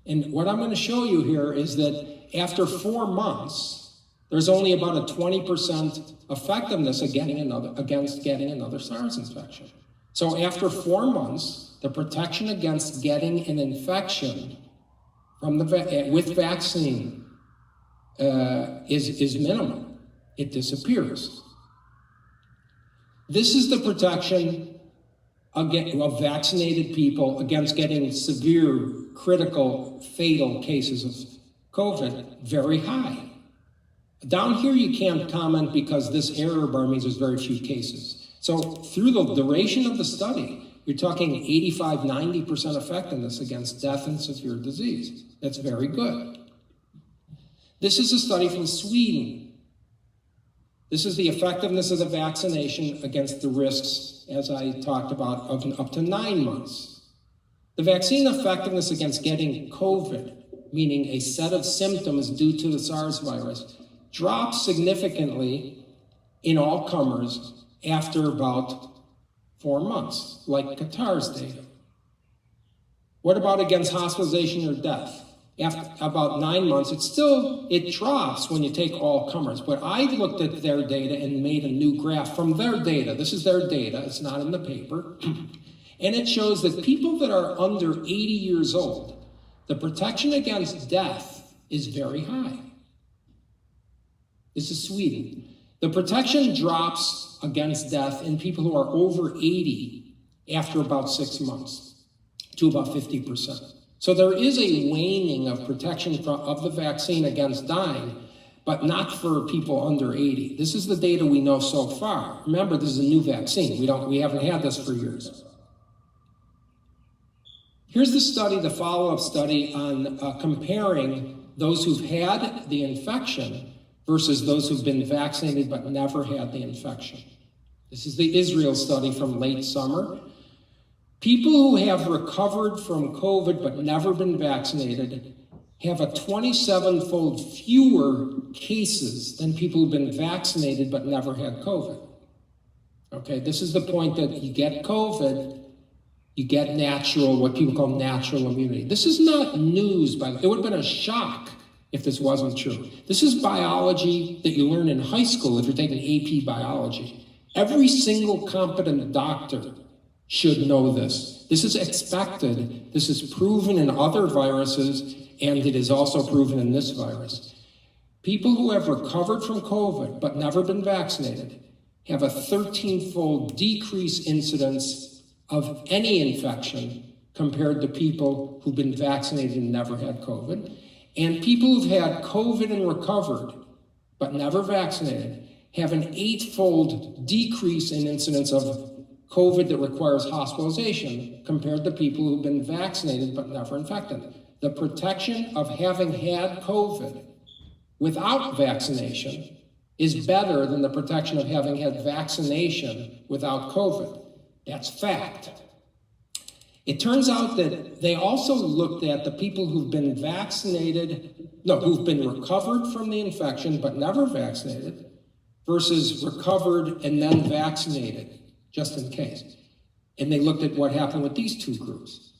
And what I'm going to show you here is that after 4 months, there's only about a 20% effectiveness against getting another SARS infection. So after 4 months, the protection against getting an infection with vaccine is minimal. It disappears. This is the protection of vaccinated people against getting severe, critical, fatal cases of COVID, very high. Down here you can't comment because this error bar means there's very few cases. So through the duration of the study, you're talking 85, 90% effectiveness against death and severe disease. That's very good. This is a study from Sweden. This is the effectiveness of the vaccination against the risks, as I talked about, of up to 9 months. The vaccine effectiveness against getting COVID, meaning a set of symptoms due to the SARS virus, drops significantly in all comers after about 4 months, like Qatar's data. What about against hospitalization or death? After about 9 months, it drops when you take all comers. But I looked at their data and made a new graph from their data. This is their data, it's not in the paper. And it shows that people that are under 80 years old, the protection against death is very high. This is Sweden. The protection drops against death in people who are over 80 after about 6 months to about 50%. So there is a waning of protection of the vaccine against dying, but not for people under 80. This is the data we know so far. Remember, this is a new vaccine. We haven't had this for years. Here's the study, the follow-up study on comparing those who've had the infection versus those who've been vaccinated but never had the infection. This is the Israel study from late summer. People who have recovered from COVID but never been vaccinated have a 27-fold fewer cases than people who've been vaccinated but never had COVID. Okay, this is the point that you get COVID, you get what people call natural immunity. This is not news, by the way. It would have been a shock if this wasn't true. This is biology that you learn in high school if you're taking AP biology. Every single competent doctor should know this. This is expected. This is proven in other viruses, and it is also proven in this virus. People who have recovered from COVID but never been vaccinated have a 13-fold decrease incidence of any infection compared to people who've been vaccinated and never had COVID. And people who've had COVID and recovered but never vaccinated have an 8-fold decrease in incidence of COVID that requires hospitalization compared to people who've been vaccinated but never infected. The protection of having had COVID without vaccination is better than the protection of having had vaccination without COVID. That's fact. It turns out that they also looked at the people who've been who've been recovered from the infection but never vaccinated versus recovered and then vaccinated, just in case. And they looked at what happened with these two groups.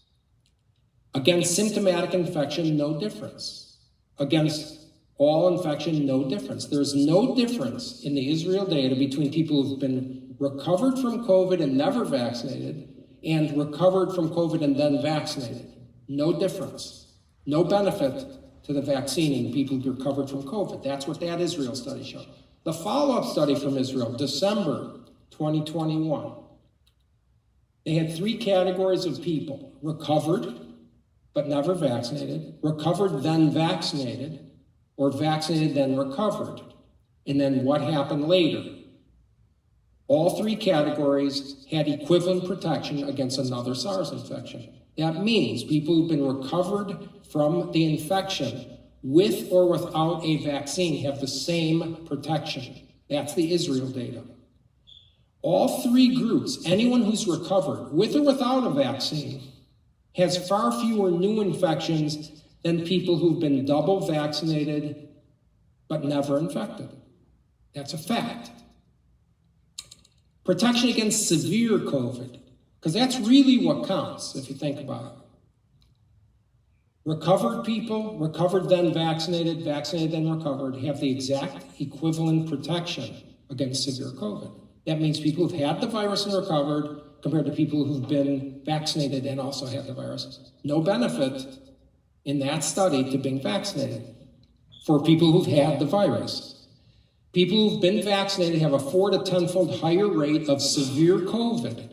Against symptomatic infection, no difference. Against all infection, no difference. There's no difference in the Israel data between people who've been recovered from COVID and never vaccinated and recovered from COVID and then vaccinated. No difference. No benefit to the vaccine in people who recovered from COVID. That's what that Israel study showed. The follow-up study from Israel, December 2021, they had 3 categories of people: recovered but never vaccinated, recovered then vaccinated, or vaccinated then recovered. And then what happened later? All 3 categories had equivalent protection against another SARS infection. That means people who've been recovered from the infection with or without a vaccine have the same protection. That's the Israel data. All 3 groups, anyone who's recovered with or without a vaccine, has far fewer new infections than people who've been double vaccinated but never infected. That's a fact. Protection against severe COVID, because that's really what counts if you think about it. Recovered people, recovered then vaccinated, vaccinated then recovered, have the exact equivalent protection against severe COVID. That means people who've had the virus and recovered compared to people who've been vaccinated and also had the virus. No benefit in that study to being vaccinated for people who've had the virus. People who've been vaccinated have a 4 to 10-fold higher rate of severe COVID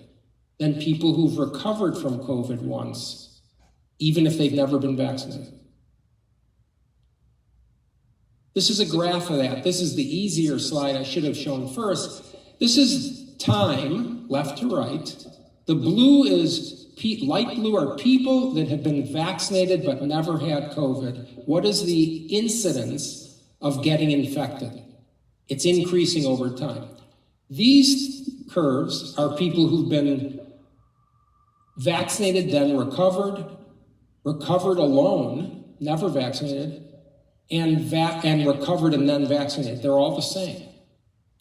than people who've recovered from COVID once, even if they've never been vaccinated. This is a graph of that. This is the easier slide I should have shown first. This is time, left to right. The blue is, light blue are people that have been vaccinated but never had COVID. What is the incidence of getting infected? It's increasing over time. These curves are people who've been vaccinated, then recovered, recovered alone, never vaccinated, and recovered and then vaccinated. They're all the same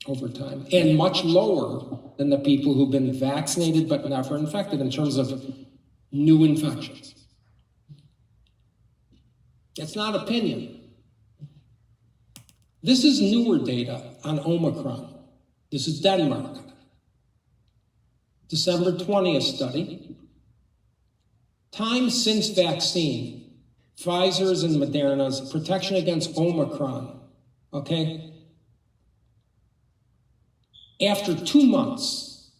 over time, and much lower than the people who've been vaccinated but never infected in terms of new infections. It's not opinion. This is newer data on Omicron. This is Denmark. December 20th study. Time since vaccine, Pfizer's and Moderna's protection against Omicron, okay? After 2 months,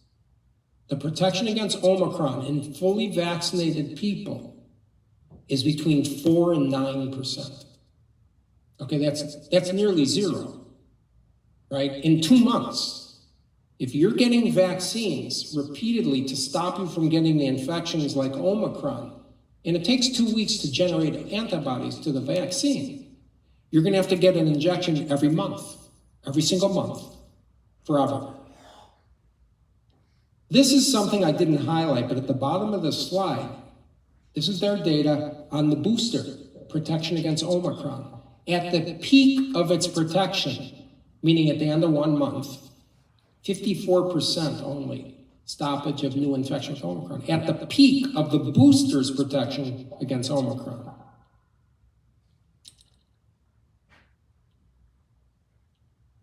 the protection against Omicron in fully vaccinated people is between 4 and 9%. Okay, that's nearly zero, right? In 2 months, if you're getting vaccines repeatedly to stop you from getting the infections like Omicron, and it takes 2 weeks to generate antibodies to the vaccine, you're gonna have to get an injection every month, every single month, forever. This is something I didn't highlight, but at the bottom of the slide, this is their data on the booster protection against Omicron. At the peak of its protection, meaning at the end of 1 month, 54% only stoppage of new infection with Omicron. At the peak of the booster's protection against Omicron.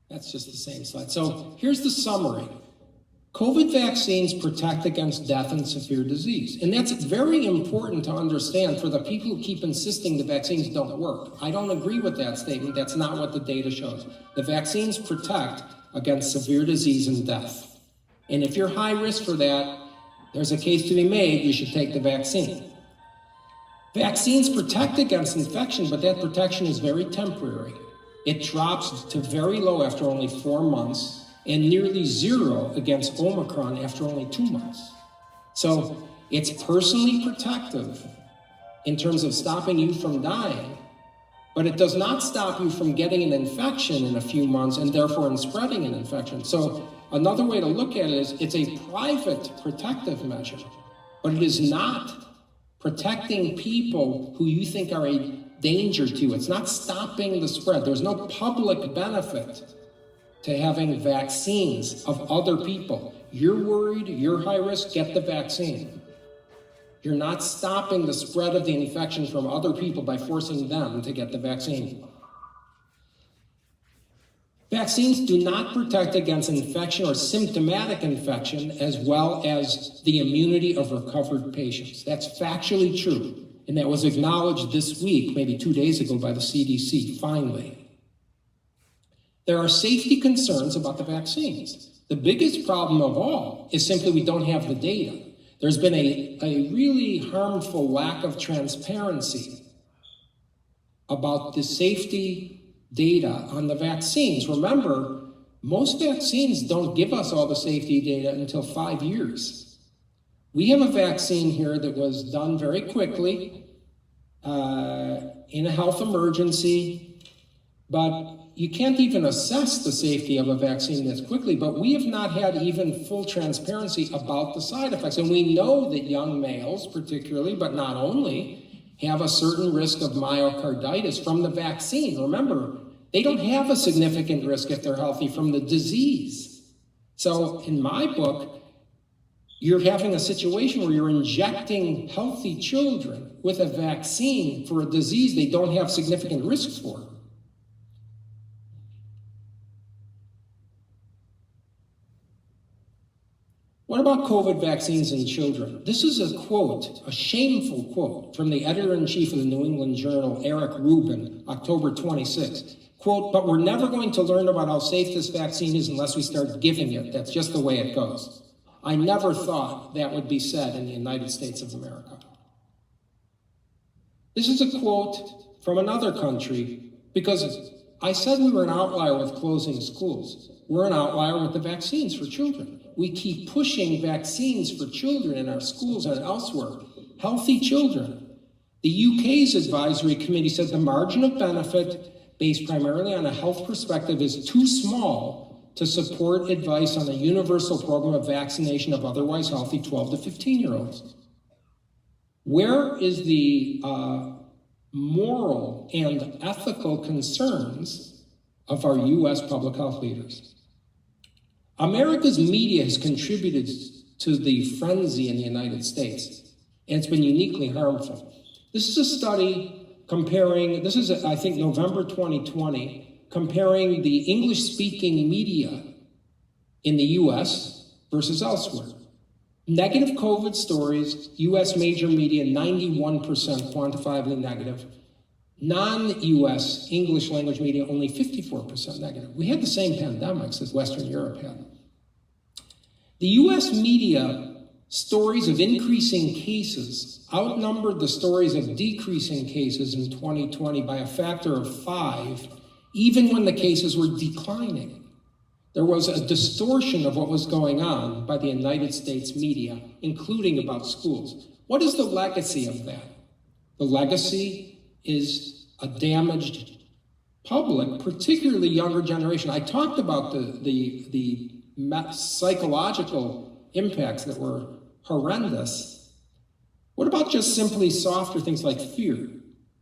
That's just the same slide. So here's the summary. COVID vaccines protect against death and severe disease. And that's very important to understand for the people who keep insisting the vaccines don't work. I don't agree with that statement. That's not what the data shows. The vaccines protect against severe disease and death. And if you're high risk for that, there's a case to be made, you should take the vaccine. Vaccines protect against infection, but that protection is very temporary. It drops to very low after only 4 months, and nearly zero against Omicron after only 2 months. So it's personally protective in terms of stopping you from dying, but it does not stop you from getting an infection in a few months and therefore in spreading an infection. So another way to look at it is it's a private protective measure, but it is not protecting people who you think are a danger to you. It's not stopping the spread. There's no public benefit to having vaccines of other people. You're worried, you're high risk, get the vaccine. You're not stopping the spread of the infection from other people by forcing them to get the vaccine. Vaccines do not protect against infection or symptomatic infection as well as the immunity of recovered patients. That's factually true, and that was acknowledged this week, maybe 2 days ago, by the CDC, finally. There are safety concerns about the vaccines. The biggest problem of all is simply we don't have the data. There's been a really harmful lack of transparency about the safety data on the vaccines. Remember, most vaccines don't give us all the safety data until 5 years. We have a vaccine here that was done very quickly in a health emergency, but you can't even assess the safety of a vaccine this quickly, but we have not had even full transparency about the side effects. And we know that young males particularly, but not only, have a certain risk of myocarditis from the vaccine. Remember, they don't have a significant risk if they're healthy from the disease. So in my book, you're having a situation where you're injecting healthy children with a vaccine for a disease they don't have significant risks for. What about COVID vaccines in children? This is a quote, a shameful quote, from the editor-in-chief of the New England Journal, Eric Rubin, October 26. Quote, "But we're never going to learn about how safe this vaccine is unless we start giving it. That's just the way it goes." I never thought that would be said in the United States of America. This is a quote from another country because I said we were an outlier with closing schools. We're an outlier with the vaccines for children. We keep pushing vaccines for children in our schools and elsewhere. Healthy children. The UK's advisory committee said the margin of benefit, based primarily on a health perspective, is too small to support advice on a universal program of vaccination of otherwise healthy 12 to 15-year-olds. Where is the moral and ethical concerns of our U.S. public health leaders? America's media has contributed to the frenzy in the United States, and it's been uniquely harmful. This is a study comparing, this is, I think, November 2020, comparing the English-speaking media in the U.S. versus elsewhere. Negative COVID stories, U.S. major media, 91% quantifiably negative. Non-U.S. English language media, only 54% negative. We had the same pandemics as Western Europe had. The U.S. media stories of increasing cases outnumbered the stories of decreasing cases in 2020 by a factor of 5, even when the cases were declining. There was a distortion of what was going on by the United States media, including about schools. What is the legacy of that? The legacy is a damaged public, particularly younger generation. I talked about the psychological impacts that were horrendous. What about just simply softer things like fear?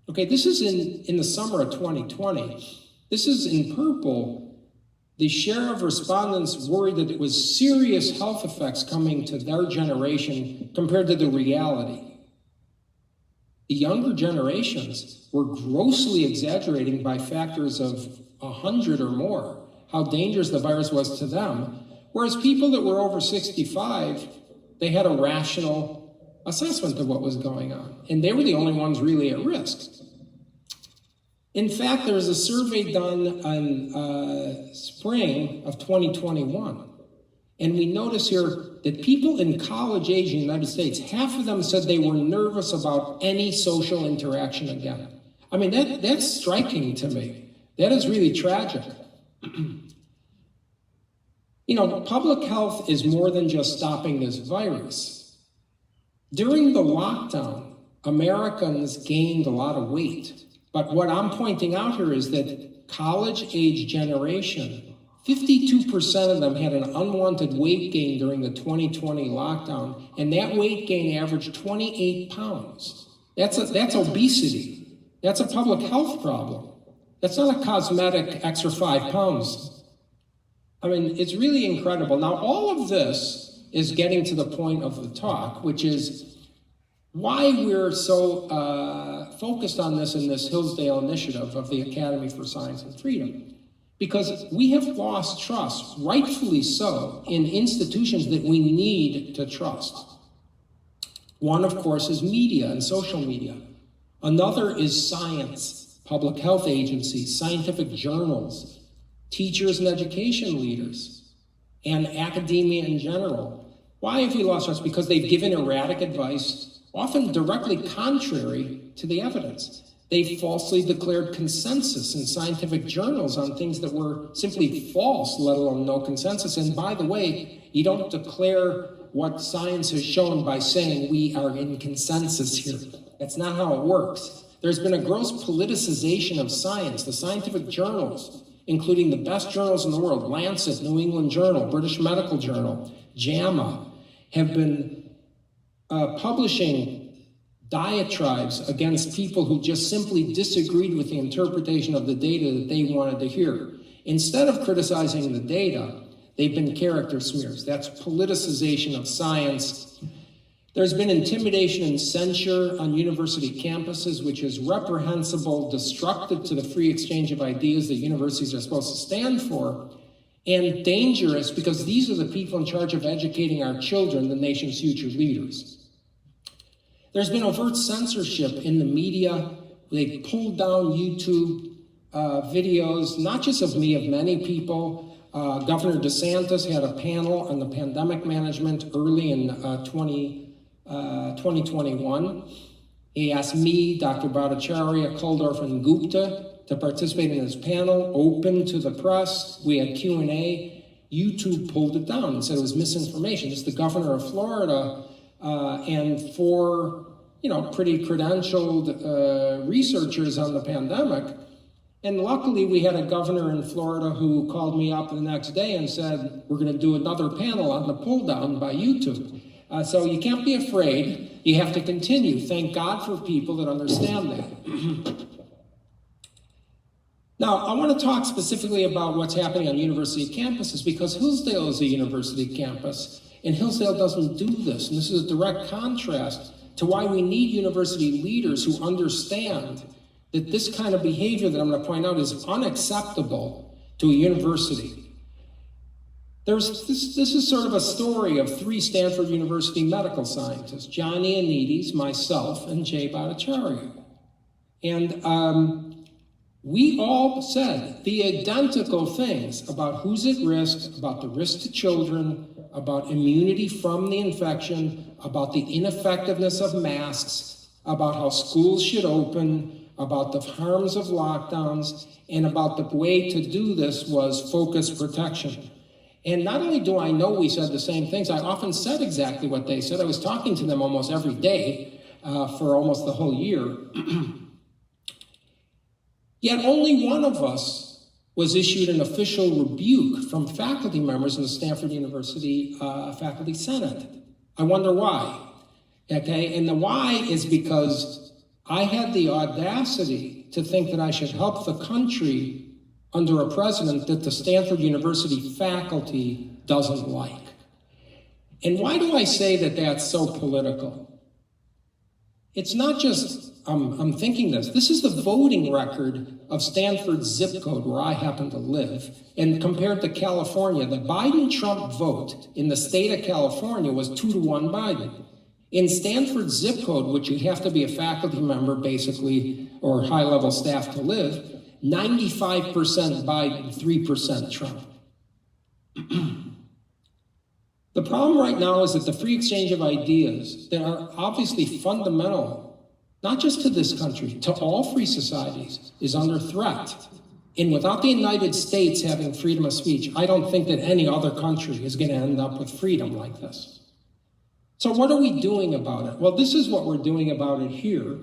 Okay, this is in the summer of 2020. This is in purple. The share of respondents worried that it was serious health effects coming to their generation compared to the reality. The younger generations were grossly exaggerating by factors of 100 or more how dangerous the virus was to them, whereas people that were over 65, they had a rational assessment of what was going on, and they were the only ones really at risk. In fact, there was a survey done in spring of 2021, and we notice here that people in college age in the United States, half of them said they were nervous about any social interaction again. I mean, that's striking to me. That is really tragic. You know, public health is more than just stopping this virus. During the lockdown, Americans gained a lot of weight. But what I'm pointing out here is that college-age generation, 52% of them had an unwanted weight gain during the 2020 lockdown, and that weight gain averaged 28 pounds. That's obesity. That's a public health problem. That's not a cosmetic extra 5 pounds. I mean, it's really incredible. Now, all of this is getting to the point of the talk, which is why we're so focused on this in this Hillsdale initiative of the Academy for Science and Freedom. Because we have lost trust, rightfully so, in institutions that we need to trust. One, of course, is media and social media. Another is science, public health agencies, scientific journals, teachers and education leaders, and academia in general. Why have we lost trust? Because they've given erratic advice, often directly contrary to the evidence. They falsely declared consensus in scientific journals on things that were simply false, let alone no consensus. And by the way, you don't declare what science has shown by saying we are in consensus here. That's not how it works. There's been a gross politicization of science. The scientific journals, including the best journals in the world, Lancet, New England Journal, British Medical Journal, JAMA, have been publishing diatribes against people who just simply disagreed with the interpretation of the data that they wanted to hear. Instead of criticizing the data, they've been character smears. That's politicization of science. There's been intimidation and censure on university campuses, which is reprehensible, destructive to the free exchange of ideas that universities are supposed to stand for, and dangerous because these are the people in charge of educating our children, the nation's future leaders. There's been overt censorship in the media. They pulled down YouTube videos, not just of me, of many people. Governor DeSantis had a panel on the pandemic management early in 2021. He asked me, Dr. Bhattacharya, Kuldorf, and Gupta to participate in his panel, open to the press. We had Q&A. YouTube pulled it down and said it was misinformation. It's the governor of Florida and four, pretty credentialed researchers on the pandemic. And luckily, we had a governor in Florida who called me up the next day and said, we're going to do another panel on the pull down by YouTube. So you can't be afraid. You have to continue. Thank God for people that understand that. Now, I want to talk specifically about what's happening on university campuses because Hillsdale is a university campus. And Hillsdale doesn't do this, and this is a direct contrast to why we need university leaders who understand that this kind of behavior that I'm going to point out is unacceptable to a university. This is sort of a story of three Stanford University medical scientists, John Ioannidis, myself, and Jay Bhattacharya. And we all said the identical things about who's at risk, about the risk to children, about immunity from the infection, about the ineffectiveness of masks, about how schools should open, about the harms of lockdowns, and about the way to do this was focused protection. And not only do I know we said the same things, I often said exactly what they said. I was talking to them almost every day for almost the whole year. Yet only one of us was issued an official rebuke from faculty members in the Stanford University Faculty Senate. I wonder why, okay? And the why is because I had the audacity to think that I should help the country under a president that the Stanford University faculty doesn't like. And why do I say that that's so political? It's not just I'm thinking this is the voting record of Stanford's zip code where I happen to live. And compared to California, the Biden-Trump vote in the state of California was 2-1 Biden. In Stanford's zip code, which you have to be a faculty member basically, or high-level staff to live, 95% Biden, 3% Trump. The problem right now is that the free exchange of ideas that are obviously fundamental, not just to this country, to all free societies, is under threat. And without the United States having freedom of speech, I don't think that any other country is going to end up with freedom like this. So what are we doing about it? Well, this is what we're doing about it here.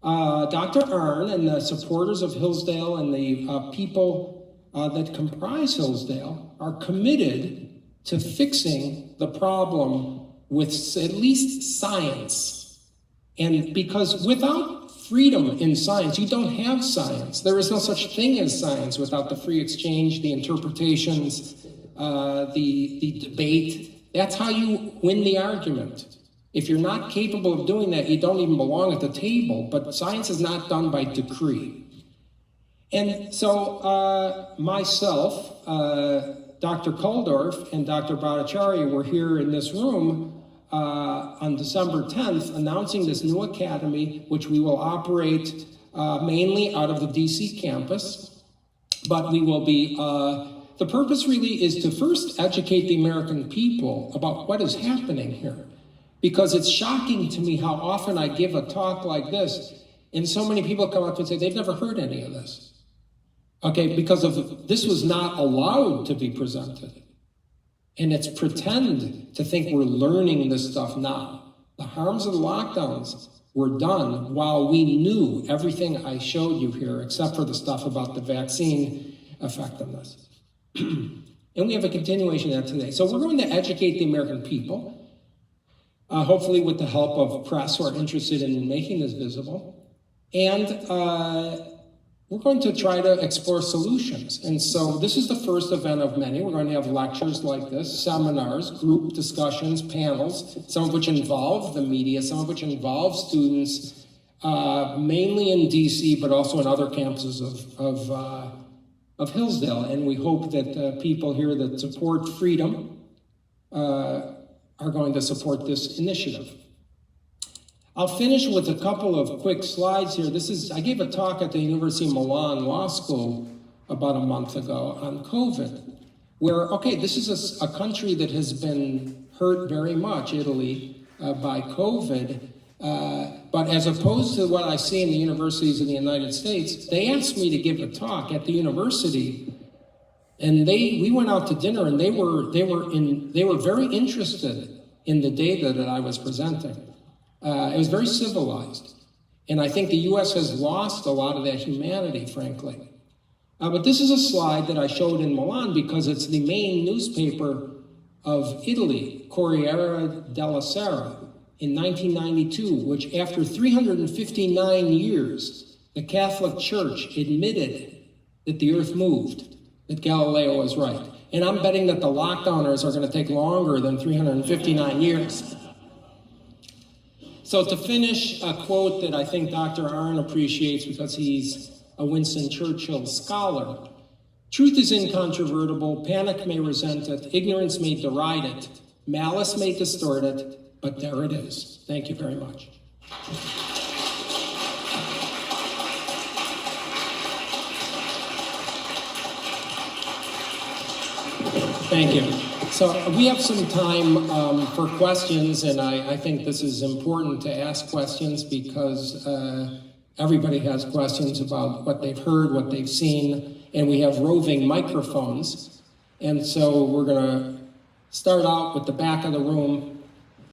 Dr. Arnn and the supporters of Hillsdale and the people that comprise Hillsdale are committed to fixing the problem with at least science. And because without freedom in science, you don't have science. There is no such thing as science without the free exchange, the interpretations, the debate. That's how you win the argument. If you're not capable of doing that, you don't even belong at the table, but science is not done by decree. And so myself, Dr. Kuldorf and Dr. Bhattacharya were here in this room on December 10th announcing this new academy, which we will operate mainly out of the DC campus, but we will be, the purpose really is to first educate the American people about what is happening here. Because it's shocking to me how often I give a talk like this, and so many people come up and say they've never heard any of this. Okay, because this was not allowed to be presented. And it's pretend to think we're learning this stuff now. The harms of the lockdowns were done while we knew everything I showed you here, except for the stuff about the vaccine effectiveness. And we have a continuation of that today. So we're going to educate the American people. Hopefully with the help of press who are interested in making this visible. And we're going to try to explore solutions. And so this is the first event of many. We're going to have lectures like this, seminars, group discussions, panels, some of which involve the media, some of which involve students, mainly in DC, but also in other campuses of Hillsdale. And we hope that people here that support freedom are going to support this initiative. I'll finish with a couple of quick slides here. I gave a talk at the University of Milan Law School about a month ago on COVID, where, okay, this is a country that has been hurt very much, Italy, by COVID. But as opposed to what I see in the universities in the United States, they asked me to give a talk at the university. And we went out to dinner, and they were very interested in the data that I was presenting. It was very civilized, and I think the U.S. has lost a lot of that humanity, frankly. But this is a slide that I showed in Milan because it's the main newspaper of Italy, Corriere della Sera, in 1992, which after 359 years, the Catholic Church admitted that the earth moved, that Galileo was right. And I'm betting that the lockdowners are going to take longer than 359 years. So to finish, a quote that I think Dr. Arnn appreciates because he's a Winston Churchill scholar. Truth is incontrovertible, panic may resent it, ignorance may deride it, malice may distort it, but there it is. Thank you very much. Thank you. So we have some time for questions, and I think this is important to ask questions because everybody has questions about what they've heard, what they've seen, and we have roving microphones. And so we're going to start out with the back of the room.